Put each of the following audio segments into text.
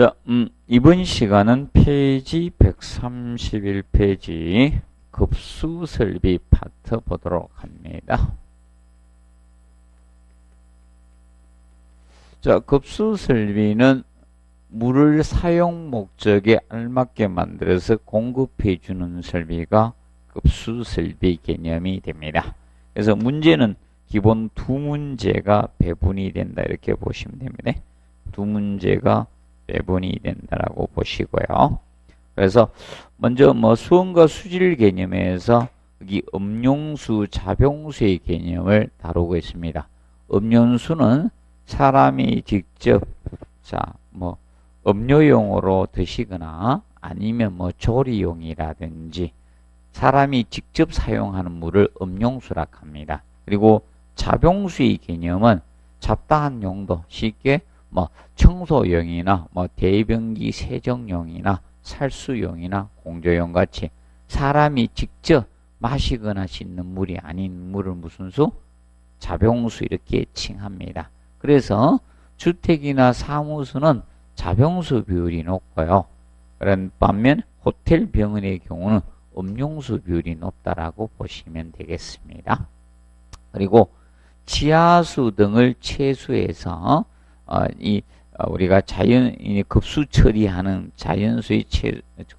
자, 이번 시간은 페이지 131페이지 급수설비 파트 보도록 합니다. 자, 급수설비는 물을 사용 목적에 알맞게 만들어서 공급해 주는 설비가 급수설비 개념이 됩니다. 그래서 문제는 기본 두 문제가 배분이 된다 이렇게 보시면 됩니다. 두 문제가 배분이 된다라고 보시고요. 그래서 먼저 수온과 수질 개념에서 여기 음용수, 자병수의 개념을 다루고 있습니다. 음용수는 사람이 직접 음료용으로 드시거나 아니면 조리용이라든지 사람이 직접 사용하는 물을 음용수라 합니다. 그리고 자병수의 개념은 잡다한 용도, 쉽게 청소용이나 대변기 세정용이나 살수용이나 공조용 같이 사람이 직접 마시거나 씻는 물이 아닌 물을 무슨 수? 자병수 이렇게 칭합니다. 그래서 주택이나 사무소는 자병수 비율이 높고요. 그런 반면 호텔 병원의 경우는 음용수 비율이 높다라고 보시면 되겠습니다. 그리고 지하수 등을 채수해서 우리가 급수 처리하는 자연수의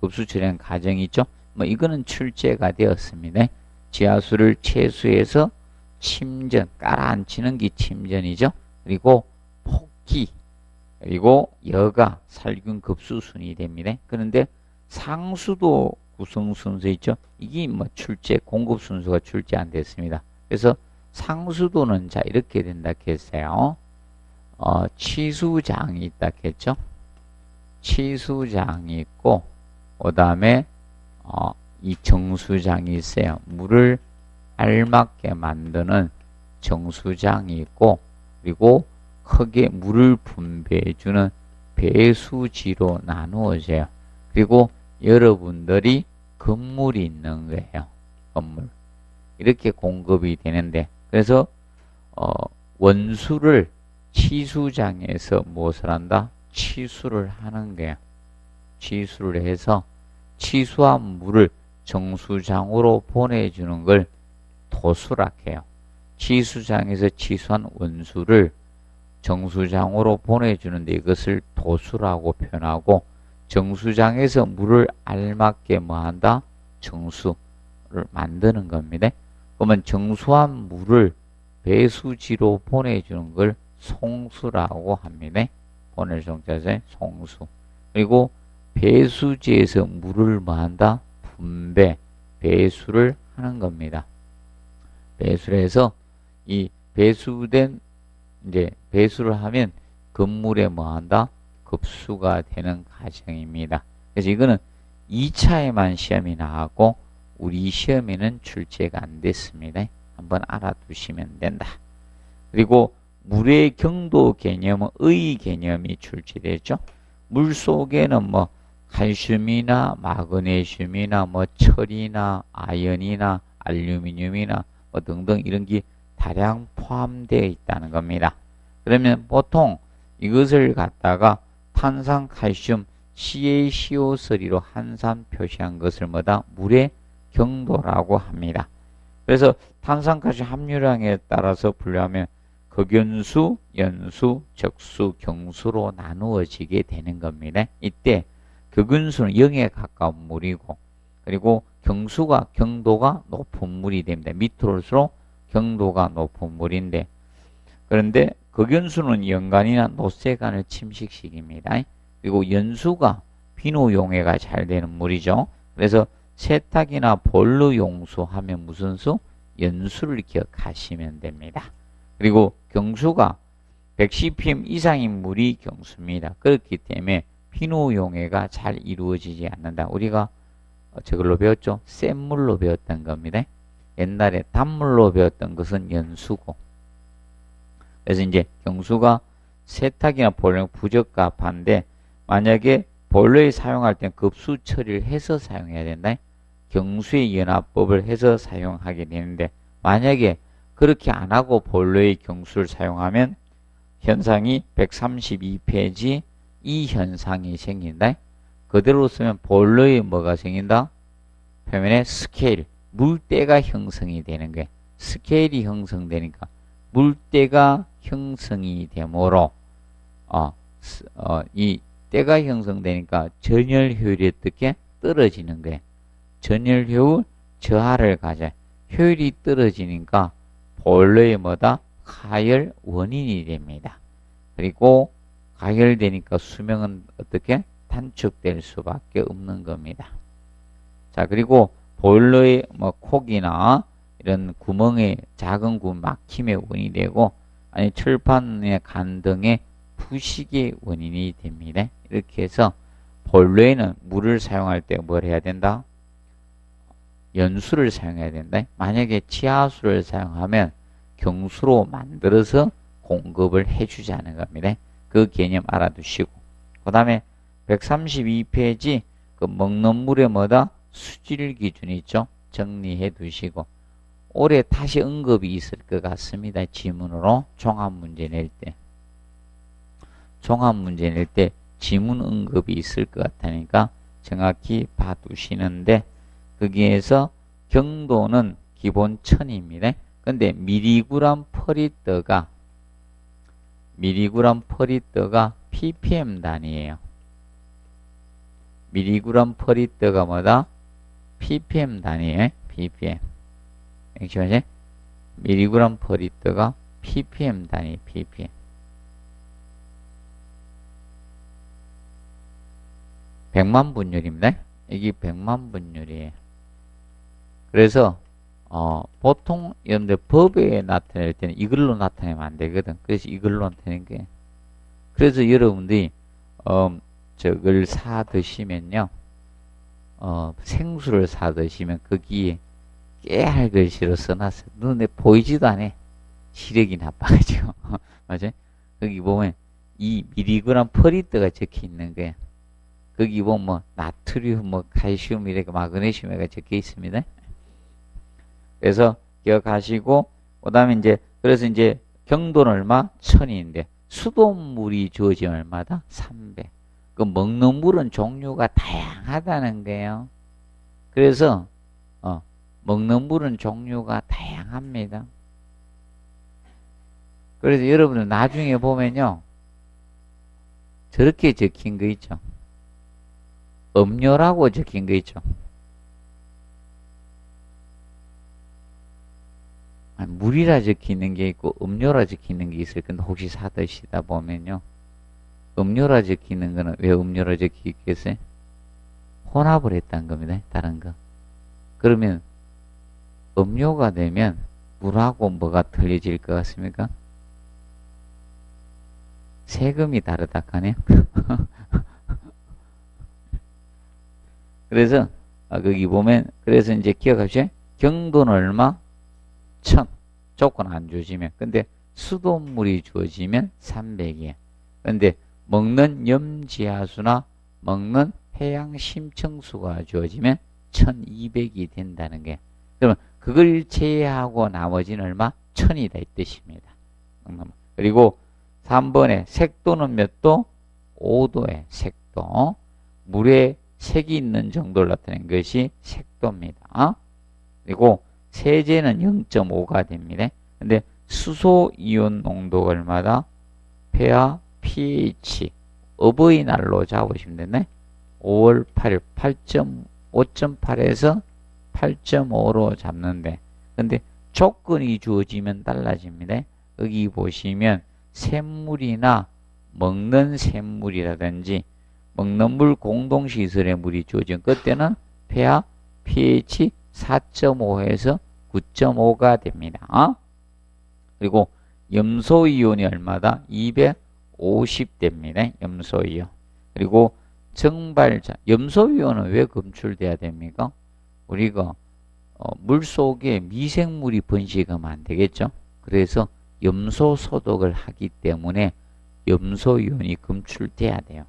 급수 처리하는 과정이 있죠. 이거는 출제가 되었습니다. 지하수를 채수해서 침전, 깔아앉히는 게 침전이죠. 그리고 폭기, 그리고 여가, 살균 급수순이 됩니다. 그런데 상수도 구성 순서 있죠. 이게 출제, 공급 순서가 출제 안 됐습니다. 그래서 상수도는 이렇게 된다 했어요. 치수장이 있다 했죠. 치수장이 있고, 그 다음에, 이 정수장이 있어요. 물을 알맞게 만드는 정수장이 있고, 그리고 크게 물을 분배해주는 배수지로 나누어져요. 그리고 여러분들이 건물이 있는 거예요. 건물. 이렇게 공급이 되는데, 그래서, 원수를 치수장에서 무엇을 한다? 치수를 하는 거야. 치수를 해서 치수한 물을 정수장으로 보내주는 걸 도수라 해요. 치수장에서 치수한 원수를 정수장으로 보내주는데 이것을 도수라고 표현하고, 정수장에서 물을 알맞게 한다? 정수를 만드는 겁니다. 그러면 정수한 물을 배수지로 보내주는 걸 송수라고 합니다. 오늘 정자세 송수. 그리고 배수지에서 물을 한다? 분배, 배수를 하는 겁니다. 배수를 해서 이 배수된 배수를 하면 건물에 한다? 급수가 되는 과정입니다. 그래서 이거는 2차에만 시험이 나왔고 우리 시험에는 출제가 안 됐습니다. 한번 알아두시면 된다. 그리고 물의 경도 개념은 의 개념이 출제되죠. 물 속에는 칼슘이나 마그네슘이나 철이나 아연이나 알루미늄이나 등등 이런 게 다량 포함되어 있다는 겁니다. 그러면 보통 이것을 갖다가 탄산 칼슘 CaCO3로 한산 표시한 것을 물의 경도라고 합니다. 그래서 탄산 칼슘 함유량에 따라서 분류하면 극연수, 연수, 적수, 경수로 나누어지게 되는 겁니다. 이때 극연수는 0에 가까운 물이고, 그리고 경도가 높은 물이 됩니다. 밑으로 올수록 경도가 높은 물인데, 그런데 극연수는 연간이나 노쇠간을 침식시킵니다. 그리고 연수가 비누용해가 잘 되는 물이죠. 그래서 세탁이나 보일러 용수 하면 무슨 수? 연수를 기억하시면 됩니다. 그리고 경수가 110ppm 이상인 물이 경수입니다. 그렇기 때문에 비누용해가 잘 이루어지지 않는다. 우리가 저걸로 배웠죠? 센 물로 배웠던 겁니다. 옛날에 단물로 배웠던 것은 연수고. 그래서 이제 경수가 세탁이나 보일러 부적합한데, 만약에 보일러에 사용할 땐 급수 처리를 해서 사용해야 된다. 경수의 연화법을 해서 사용하게 되는데, 만약에 그렇게 안 하고 보일러의 경수를 사용하면 현상이 132페이지 이 현상이 생긴다. 그대로 쓰면 볼로에 뭐가 생긴다? 표면에 스케일, 물때가 형성이 되는 거예요. 스케일이 형성되니까 물때가 형성이 되므로 이 때가 형성되니까 전열 효율이 어떻게 떨어지는 거예요. 전열 효율 저하를 가져. 효율이 떨어지니까 볼로의 뭐다? 가열 원인이 됩니다. 그리고 가열되니까 수명은 어떻게? 단축될 수밖에 없는 겁니다. 자, 그리고 보일러의 콕이나 이런 구멍에 작은 구멍 막힘의 원인이 되고, 아니 철판의 간 등의 부식의 원인이 됩니다. 이렇게 해서 보일러에는 물을 사용할 때 뭘 해야 된다? 연수를 사용해야 된다. 만약에 지하수를 사용하면 경수로 만들어서 공급을 해주자는 겁니다. 그 개념 알아두시고, 그 다음에 132페이지 그 먹는 물에 뭐다? 수질 기준이 있죠. 정리해 두시고, 올해 다시 언급이 있을 것 같습니다. 지문으로 종합문제 낼 때. 종합문제 낼 때 지문 언급이 있을 것 같으니까 정확히 봐두시는데, 거기에서 경도는 기본 1000입니다. 근데 미리그램 퍼리터가 ppm 단위예요. 미리그램 퍼리터가 뭐다? ppm 단위예요. ppm. 잠시만요. 미리그램 퍼리터가 ppm 단위, ppm. 백만 분율입니다. 이게 100만 분율이에요. 그래서 보통 여러분들 법에 나타낼 때는 이걸로 나타내면 안 되거든. 그래서 이걸로 나타내는 게. 그래서 여러분들이 저걸 사 드시면요, 생수를 사 드시면 거기에 깨알 글씨로 써놨어요. 눈에 보이지도 않아. 시력이 나빠가지고. 맞아요? 거기 보면 이 미리그램 퍼리터가 적혀 있는 거예요. 거기 보면 뭐 나트륨, 칼슘, 이렇게 마그네슘이 적혀 있습니다. 그래서 기억하시고, 그 다음에 그래서 경도는 얼마? 1000인데, 수돗물이 주어지면 얼마다? 300. 그 먹는 물은 종류가 다양하다는 거예요. 그래서, 먹는 물은 종류가 다양합니다. 그래서 여러분들 나중에 보면요, 저렇게 적힌 거 있죠. 음료라고 적힌 거 있죠. 물이라 적히는 게 있고 음료라 적히는 게 있을 건데, 혹시 사 드시다 보면요, 음료라 적히는 거는 왜 음료라 적히겠어요? 혼합을 했다는 겁니다. 다른 거. 그러면 음료가 되면 물하고 뭐가 틀려질 것 같습니까? 세금이 다르다 하네요. 그래서 거기 보면, 그래서 기억하시죠? 경도는 얼마? 1000. 조건 안 주어지면. 근데 수돗물이 주어지면 300이에요. 근데 먹는 염지하수나 먹는 해양 심층수가 주어지면 1200이 된다는 게. 그러면 그걸 제외하고 나머지는 얼마? 1000이다 이 뜻입니다. 그리고 3번에 색도는 몇 도? 5도의 색도. 물에 색이 있는 정도를 나타낸 것이 색도입니다. 그리고 세제는 0.5가 됩니다. 근데 수소 이온 농도가 얼마다? 폐와 pH 어버이날로 잡으시면 되네. 5월 8일 5.8에서 8.5로 잡는데, 근데 조건이 주어지면 달라집니다. 여기 보시면 샘물이나 먹는 샘물이라든지 먹는 물 공동시설의 물이 주어지면 그때는 폐와 pH 4.5에서 9.5가 됩니다. 그리고 염소이온이 얼마다? 250 됩니다. 염소이온. 그리고 정발자. 염소이온은 왜 검출돼야 됩니까? 우리가 물 속에 미생물이 번식하면 안 되겠죠? 그래서 염소 소독을 하기 때문에 염소이온이 검출돼야 돼요.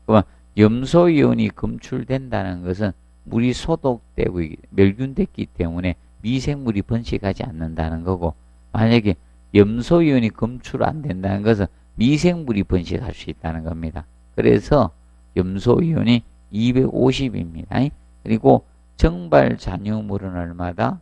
그러면 염소이온이 검출된다는 것은 물이 소독되고 멸균됐기 때문에 미생물이 번식하지 않는다는 거고, 만약에 염소이온이 검출 안 된다는 것은 미생물이 번식할 수 있다는 겁니다. 그래서 염소이온이 250입니다. 그리고 정발 잔유물은 얼마다?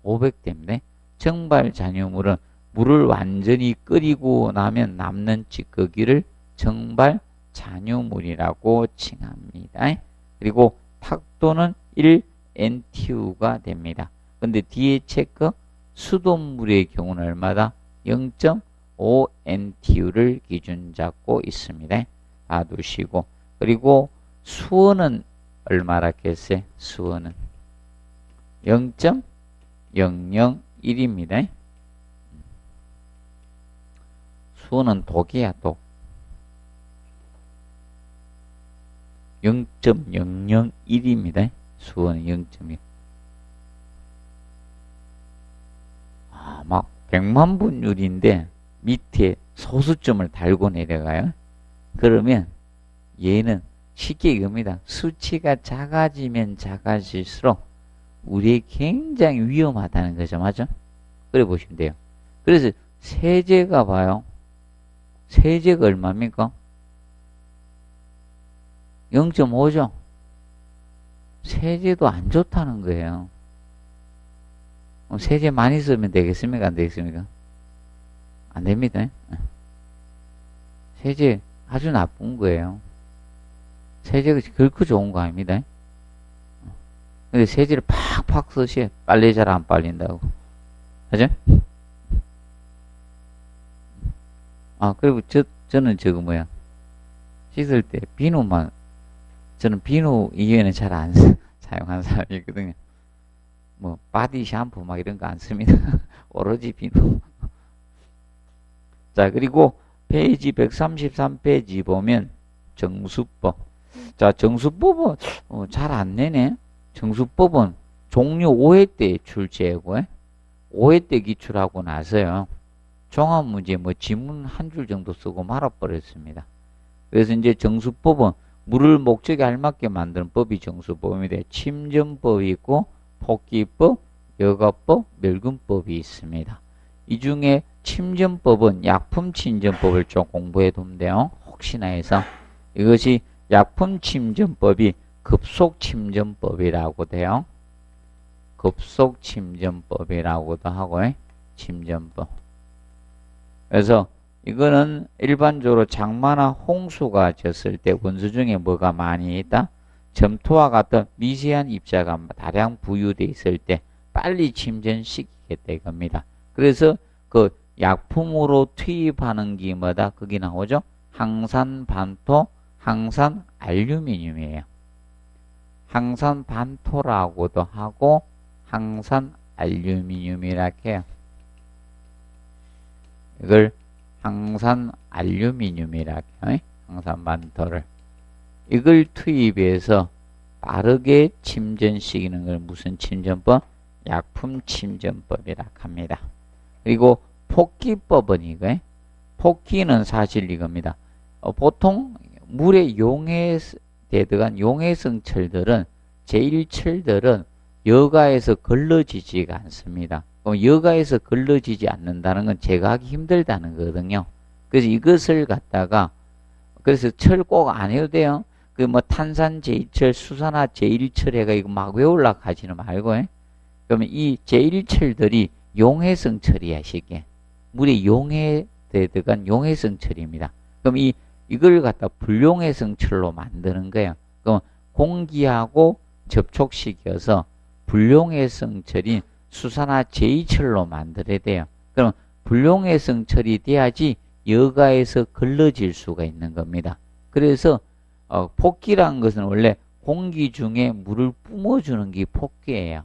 500대입니다. 정발 잔유물은 물을 완전히 끓이고 나면 남는 찌꺼기를 정발 잔유물이라고 칭합니다. 그리고 탁도는 1NTU가 됩니다. 근데 뒤에 체크 수돗물의 경우는 얼마다? 0.5NTU를 기준 잡고 있습니다. 봐두시고. 그리고 수온은 얼마라겠어요? 수온은 0.001입니다. 수온은 독이야, 독. 0.001입니다. 수온은 0.1. 막 100만 분율인데 밑에 소수점을 달고 내려가요. 그러면 얘는 쉽게 이겁니다. 수치가 작아지면 작아질수록 우리에게 굉장히 위험하다는 거죠. 맞죠? 그래 보시면 돼요. 그래서 세제가 봐요. 세제가 얼마입니까? 0.5죠. 세제도 안 좋다는 거예요. 세제 많이 쓰면 되겠습니까? 안 되겠습니까? 안 됩니다. 세제 아주 나쁜 거예요. 세제가 결코 좋은 거 아닙니다. 근데 세제를 팍팍 쓰시 빨래 잘 안 빨린다고. 하죠? 그리고 저는 저거 뭐야. 씻을 때 비누만, 저는 비누 이외에는 잘 안 사용하는 사람이거든요. 뭐, 바디 샴푸 막 이런 거 안 씁니다. 오로지 비누. 자, 그리고 페이지 133페이지 보면 정수법. 자, 정수법은 잘 안 내네. 정수법은 종료 5회 때 출제하고 5회 때 기출하고 나서요. 종합문제 뭐 지문 한 줄 정도 쓰고 말아버렸습니다. 그래서 이제 정수법은 물을 목적에 알맞게 만드는 법이 정수법입니다. 침전법이 있고 폭기법, 여과법, 멸균법이 있습니다. 이 중에 침전법은 약품침전법을 좀 공부해 두면 돼요. 혹시나 해서 이것이 약품침전법이 급속침전법이라고 돼요. 급속침전법이라고도 하고 침전법. 그래서 이거는 일반적으로 장마나 홍수가 졌을 때 원수 중에 뭐가 많이 있다? 점토와 같은 미세한 입자가 다량 부유되어 있을 때 빨리 침전시키겠다 이겁니다. 그래서 그 약품으로 투입하는 게 뭐다? 거기 나오죠? 항산반토, 항산알루미늄이에요. 항산반토라고도 하고 항산알루미늄이라고 해요. 이걸 항산알루미늄이라고 해요. 항산반토를. 이걸 투입해서 빠르게 침전시키는 걸 무슨 침전법? 약품침전법이라고 합니다. 그리고 폭기법은 이거예요. 폭기는 사실 이겁니다. 보통 물에 용해되던 용해성 철들은 제1철들은 여가에서 걸러지지가 않습니다. 그럼 여가에서 걸러지지 않는다는 건 제거하기 힘들다는 거거든요. 그래서 이것을 갖다가 그래서 철 꼭 안 해도 돼요. 그 뭐 탄산 제2철, 수산화 제1철 해가 이거 막 외우려고 하지는 말고 그러면 이 제1철들이 용해성 철이야 쉽게. 물에 용해되던 용해성 철입니다. 그럼 이걸 갖다 불용해성 철로 만드는 거예요. 그럼 공기하고 접촉시켜서 불용해성 철인 수산화 제2철로 만들어야 돼요. 그럼 불용해성 철이 돼야지 여가에서 걸러질 수가 있는 겁니다. 그래서 폭기라는 것은 원래 공기 중에 물을 뿜어주는 게 폭기예요.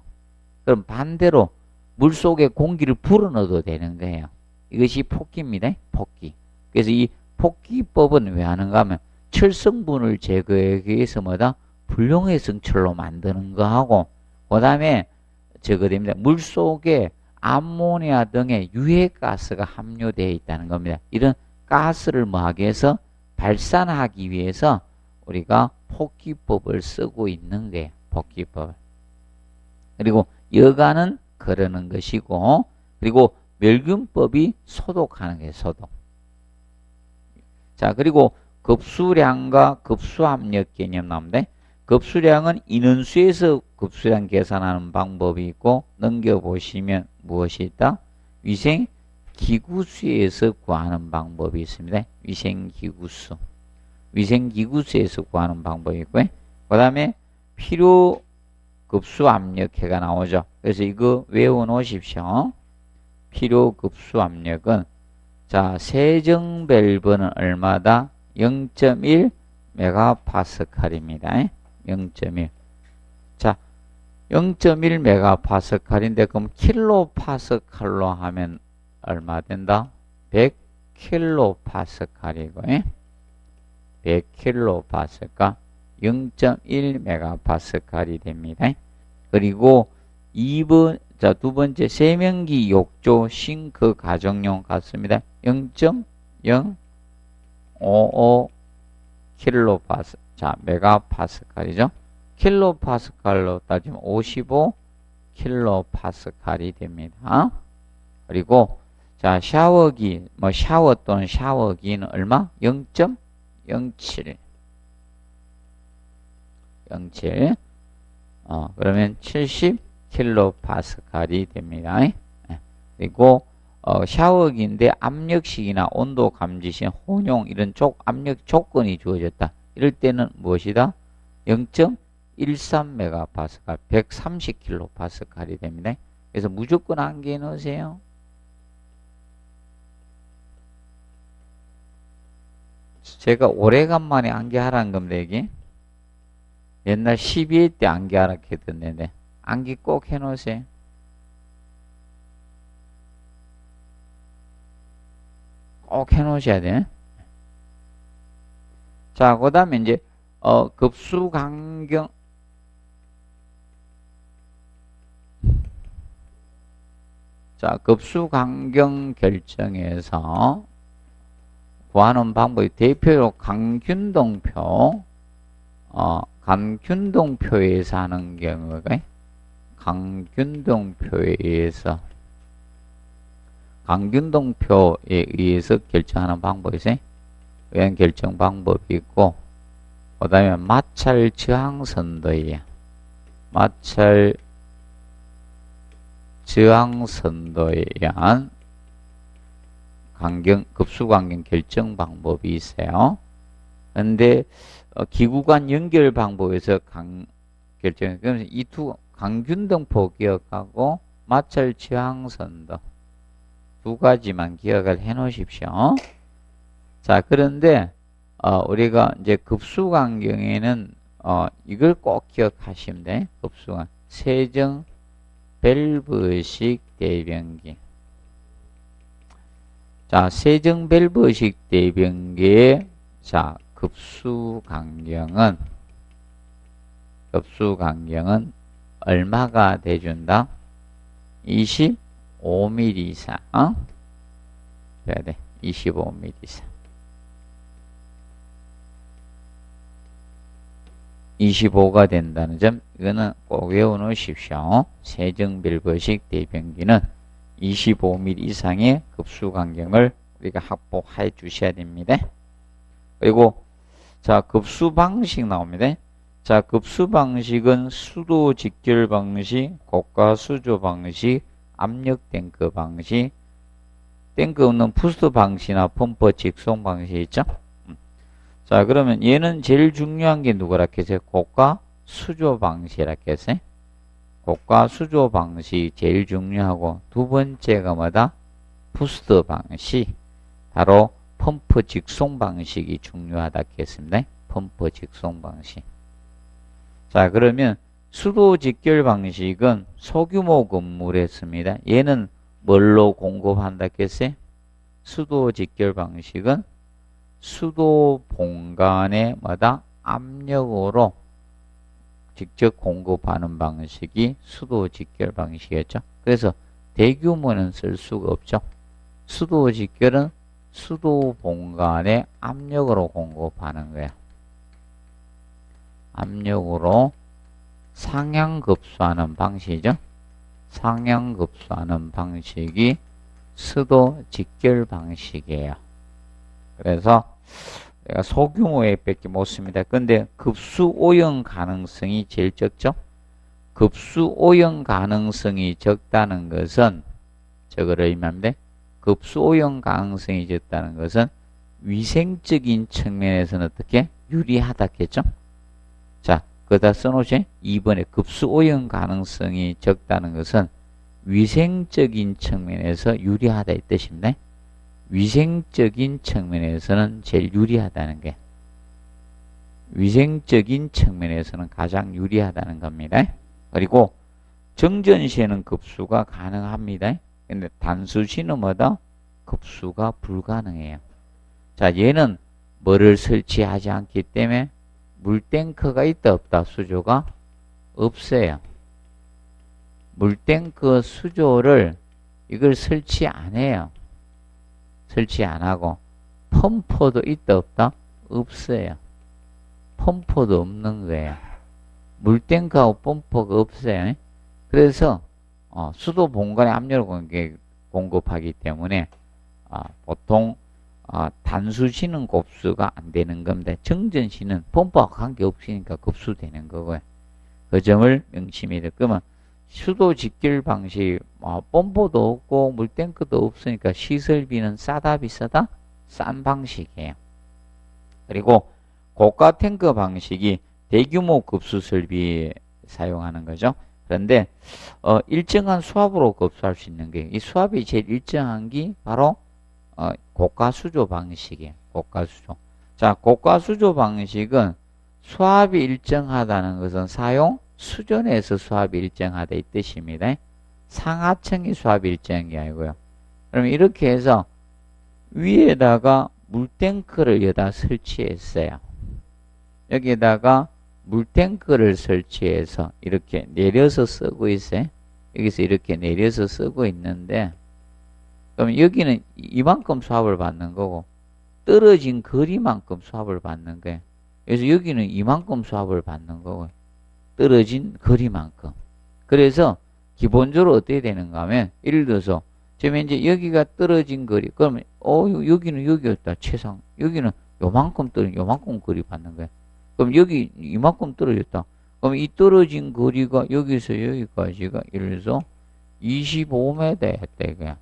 그럼 반대로 물속에 공기를 불어넣어도 되는 거예요. 이것이 폭기입니다. 폭기. 그래서 이 폭기법은 왜 하는가 하면 철성분을 제거하기 위해서 뭐다? 불용해성 철로 만드는 거하고 그 다음에 저거 됩니다. 물속에 암모니아 등의 유해가스가 함유되어 있다는 겁니다. 이런 가스를 뭐하기 위해서 발산하기 위해서 우리가 폭기법을 쓰고 있는 거예요. 폭기법을. 그리고 여가는 거르는 것이고 그리고 멸균법이 소독하는 거예요. 소독. 자, 그리고 급수량과 급수압력 개념 나오는데 급수량은 인원수에서 급수량 계산하는 방법이 있고 넘겨보시면 무엇이 있다? 위생기구수에서 구하는 방법이 있습니다. 위생기구수. 위생기구수에서 구하는 방법이 있고요. 그 다음에 필요급수압력해가 나오죠. 그래서 이거 외워놓으십시오. 필요급수압력은 자 세정밸브는 얼마다? 0.1 메가파스칼입니다. 0.1. 자, 0.1 메가파스칼인데 그럼 킬로파스칼로 하면 얼마 된다? 100 킬로파스칼이고 100 킬로파스칼 0.1 메가파스칼이 됩니다. 그리고 2번 자, 두 번째 세면기 욕조 싱크 가정용 같습니다. 0.055 킬로파스 자, 메가파스칼이죠. 킬로파스칼로 따지면 55 킬로파스칼이 됩니다. 그리고 자, 샤워기 뭐 샤워 또는 샤워기는 얼마? 0.07 07 그러면 70 킬로파스칼이 됩니다. 그리고 샤워기인데 압력식이나 온도 감지식, 혼용 이런 압력 조건이 주어졌다. 이럴 때는 무엇이다? 0.13 메가파스칼, 130 킬로파스칼이 됩니다. 그래서 무조건 안개 넣으세요. 제가 오래간만에 안개 하라는 겁니다. 이게 옛날 12회 때 안개 하라 했던데 안개 꼭 해놓으세요. 꼭 해놓으셔야 돼. 자, 그 다음에 이제, 급수강경. 자, 급수강경 결정에서 구하는 방법이 대표로 강균동표, 강균동표에서 하는 경우가 강균동표에 의해서 결정하는 방법이 있어요. 의한 결정 방법이 있고, 그 다음에 마찰 저항선도에 마찰 저항선도에 의한 급수강경 결정 방법이 있어요. 근데 기구 간 연결 방법에서 결정, 그러면 이 두 강균등포 기억하고 마찰 저항선도 두 가지만 기억을 해 놓으십시오. 자, 그런데 우리가 이제 급수강경에는 이걸 꼭 기억하시면 돼. 급수강 세정 밸브식 대변기. 자, 세정 밸브식 대변기의 자 급수강경은 얼마가 돼준다? 25mm 이상. 돼야 돼. 25mm 이상. 25가 된다는 점, 이거는 꼭 외워놓으십시오. 세정밸브식 대변기는 25mm 이상의 급수강경을 우리가 확보해 주셔야 됩니다. 그리고 자, 급수 방식 나옵니다. 자, 급수 방식은 수도 직결 방식, 고가 수조 방식, 압력 탱크 방식, 탱크 없는 부스트 방식이나 펌프 직송 방식 있죠? 자, 그러면 얘는 제일 중요한 게 누구라 했어요? 고가 수조 방식이라 했어요. 고가 수조 방식이 제일 중요하고, 두 번째가 뭐다? 부스트 방식. 바로 펌프 직송 방식이 중요하다 했습니다. 펌프 직송 방식. 자, 그러면 수도 직결 방식은 소규모 건물에 씁니다. 얘는 뭘로 공급한다 했어요? 수도 직결 방식은 수도 본관에 뭐다? 압력으로 직접 공급하는 방식이 수도 직결 방식이었죠. 그래서 대규모는 쓸 수가 없죠. 수도 직결은 수도 본관에 압력으로 공급하는 거야. 압력으로 상향급수하는 방식이죠. 상향급수하는 방식이 수도 직결 방식이에요. 그래서 내가 소규모 액밖에 못 씁니다. 근데 급수 오염 가능성이 제일 적죠. 급수 오염 가능성이 적다는 것은 저거를 의미합니다. 급수 오염 가능성이 적다는 것은 위생적인 측면에서는 어떻게 유리하다겠죠. 자, 그다 써놓으시 2번에 급수 오염 가능성이 적다는 것은 위생적인 측면에서 유리하다 이 뜻입니다. 위생적인 측면에서는 제일 유리하다는 게 위생적인 측면에서는 가장 유리하다는 겁니다. 그리고 정전 시에는 급수가 가능합니다. 근데 단수 시는 뭐다? 급수가 불가능해요. 자, 얘는 뭐를 설치하지 않기 때문에 물탱크가 있다 없다 수조가 없어요. 물탱크 수조를 이걸 설치 안 해요. 설치 안 하고 펌프도 있다 없다? 없어요. 펌프도 없는 거예요. 물탱크하고 펌프가 없어요. 그래서 수도 본관에 압력을 공급하기 때문에 보통 단수시는 급수가 안 되는 겁니다. 정전시는 펌프와 관계없으니까 급수되는 거고요. 그 점을 명심해야 돼요. 그러면 수도 직결 방식 펌프도 없고 물탱크도 없으니까 시설비는 싸다 비싸다? 싼 방식이에요. 그리고 고가 탱크 방식이 대규모 급수 설비에 사용하는 거죠. 그런데 일정한 수압으로 급수할 수 있는 게 이 수압이 제일 일정한 게 바로 고가 수조 방식이에요. 고가 수조. 자, 고가 수조 방식은 수압이 일정하다는 것은 사용 수전에서 수압이 일정하다 이 뜻입니다. 상하층이 수압이 일정한 게 아니고요. 그러면 이렇게 해서 위에다가 물탱크를 여기다 설치했어요. 여기에다가 물탱크를 설치해서 이렇게 내려서 쓰고 있어요. 여기서 이렇게 내려서 쓰고 있는데 그럼 여기는 이만큼 수압을 받는 거고 떨어진 거리만큼 수압을 받는 거예요. 그래서 여기는 이만큼 수압을 받는 거고 떨어진 거리만큼. 그래서 기본적으로 어떻게 되는가 하면 예를 들어서 지금 이제 여기가 떨어진 거리 그러면 여기는 여기였다 최상 여기는 요만큼 떨어진 요만큼 거리 받는 거예요. 그럼 여기 이만큼 떨어졌다. 그럼 이 떨어진 거리가 여기서 여기까지가 예를 들어서 25m 했다 이거야.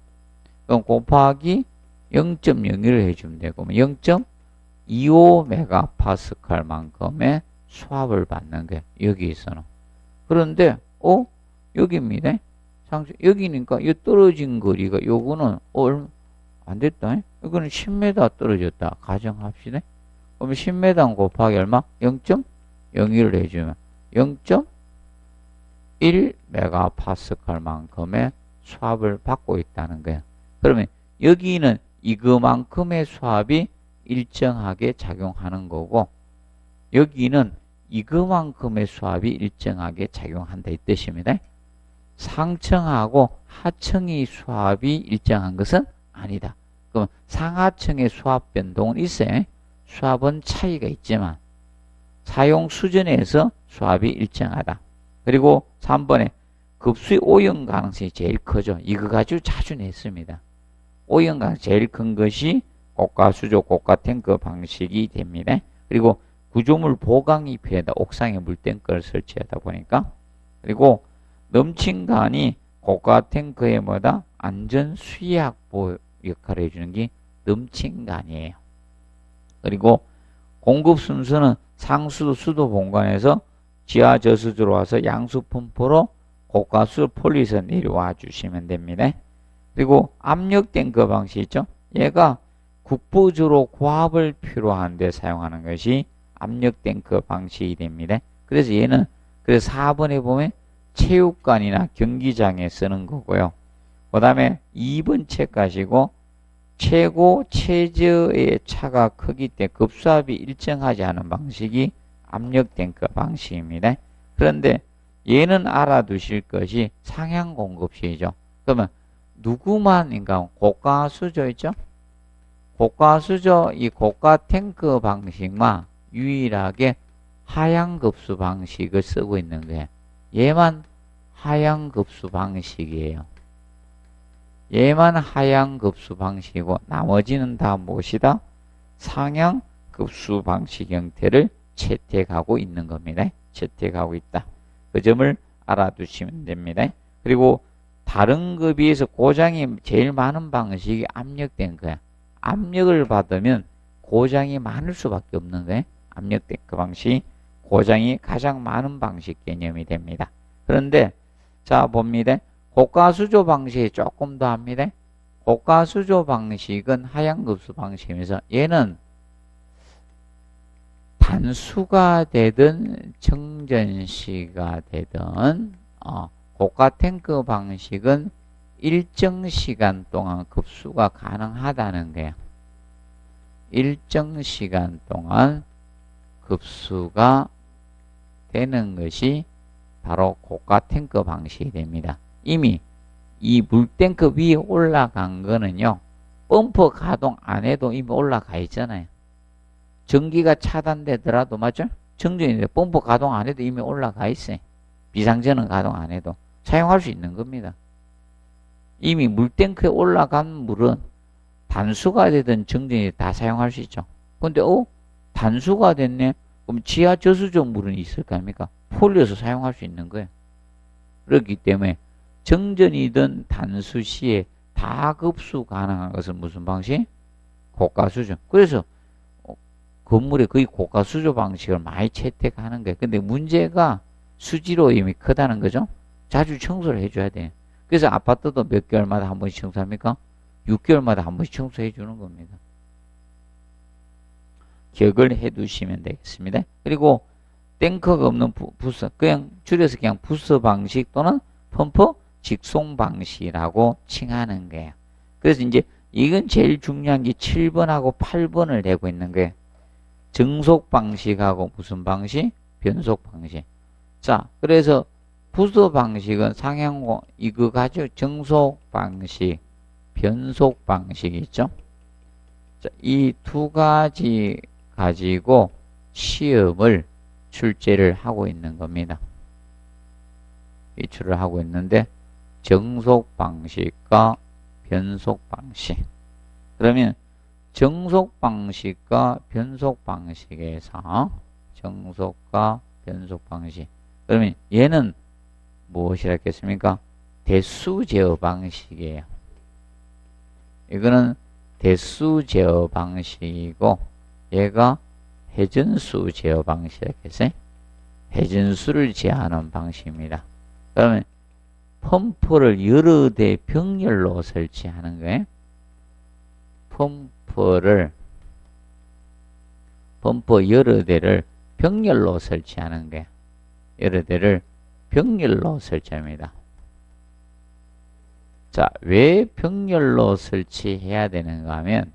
그럼 곱하기 0.01을 해주면 되고 0.25메가파스칼만큼의 수압을 받는 게 여기에서는. 그런데 여기입니다. 여기니까 이 떨어진 거리가 요거는 안 됐다. 이거는 10m 떨어졌다. 가정합시다. 그럼 10m 곱하기 얼마? 0.01을 해주면 0.1메가파스칼만큼의 수압을 받고 있다는 거예요. 그러면 여기는 이거만큼의 수압이 일정하게 작용하는 거고 여기는 이거만큼의 수압이 일정하게 작용한다 이 뜻입니다. 상층하고 하층의 수압이 일정한 것은 아니다. 그럼 상하층의 수압 변동은 있어요. 수압은 차이가 있지만 사용 수준에서 수압이 일정하다. 그리고 3번에 급수의 오염 가능성이 제일 크죠. 이거 가지고 자주 냈습니다. 오염 가능성이 제일 큰 것이 고가 수조, 고가 탱크 방식이 됩니다. 그리고 구조물 보강이 필요하다. 옥상에 물탱크를 설치하다 보니까. 그리고 넘친 간이 고가 탱크의 뭐다? 안전 수위확보 역할을 해주는 게 넘친 간이에요. 그리고 공급 순서는 상수도 수도 본관에서 지하 저수지로 와서 양수 펌프로 고가수 폴리서 내려와 주시면 됩니다. 그리고 압력 탱크 방식 있죠? 얘가 국부주로 고압을 필요한 데 사용하는 것이 압력 탱크 방식이 됩니다. 그래서 얘는 그래서 4번에 보면 체육관이나 경기장에 쓰는 거고요. 그 다음에 2번 책 가시고 최고 최저의 차가 크기 때문에 급수압이 일정하지 않은 방식이 압력 탱크 방식입니다. 그런데 얘는 알아두실 것이 상향 공급시이죠. 그러면 누구만 그러니까 고가 수조 있죠? 고가 수조 이 고가 탱크 방식만 유일하게 하향 급수 방식을 쓰고 있는 거예요. 얘만 하향 급수 방식이에요. 얘만 하향 급수 방식이고 나머지는 다 무엇이다? 상향 급수 방식 형태를 채택하고 있는 겁니다. 채택하고 있다. 그 점을 알아두시면 됩니다. 그리고 다른 급에 비해서 고장이 제일 많은 방식이 압력된 거야. 압력을 받으면 고장이 많을 수밖에 없는 거야. 압력된 그 방식이 고장이 가장 많은 방식 개념이 됩니다. 그런데 자 봅니다. 고가수조 방식이 조금 더 합니다. 고가수조 방식은 하향급수 방식이면서 얘는 단수가 되든 정전시가 되든 고가 탱크 방식은 일정 시간 동안 급수가 가능하다는 거야. 일정 시간 동안 급수가 되는 것이 바로 고가 탱크 방식이 됩니다. 이미 이 물탱크 위에 올라간 거는요, 펌프 가동 안 해도 이미 올라가 있잖아요. 전기가 차단되더라도, 맞죠? 정전인데 펌프 가동 안 해도 이미 올라가 있어요. 비상전원 가동 안 해도 사용할 수 있는 겁니다. 이미 물탱크에 올라간 물은 단수가 되든 정전이 다 사용할 수 있죠. 근데 단수가 됐네? 그럼 지하 저수조 물은 있을 거 아닙니까? 폴려서 사용할 수 있는 거예요. 그렇기 때문에 정전이든 단수 시에 다 급수 가능한 것은 무슨 방식? 고가수조. 그래서 건물에 거의 고가수조 방식을 많이 채택하는 거예요. 근데 문제가 수지로임이 크다는 거죠. 자주 청소를 해줘야 돼요. 그래서 아파트도 몇 개월마다 한 번씩 청소합니까? 6개월마다 한 번씩 청소해 주는 겁니다. 기억을 해 두시면 되겠습니다. 그리고 탱크가 없는 부스, 그냥 줄여서 그냥 부스 방식 또는 펌프 직송 방식이라고 칭하는 거예요. 그래서 이제 이건 제일 중요한 게 7번하고 8번을 대고 있는 거예요. 정속 방식하고 무슨 방식? 변속 방식. 자, 그래서 부스 방식은 상향고 이거 가지고 정속 방식, 변속 방식이 있죠. 자, 이 두 가지 가지고 시험을 출제를 하고 있는 겁니다. 기출을 하고 있는데 정속 방식과 변속 방식. 그러면 정속 방식과 변속 방식에서 정속과 변속 방식. 그러면 얘는 무엇이라 했겠습니까? 대수 제어 방식이에요. 이거는 대수 제어 방식이고 얘가 회전수 제어 방식이라 했어요. 회전수를 제어하는 방식입니다. 그러면 펌프를 여러 대 병렬로 설치하는 거예요. 펌프 여러 대를 병렬로 설치하는 거예요. 여러 대를 병렬로 설치합니다. 자, 왜 병렬로 설치해야 되는가 하면,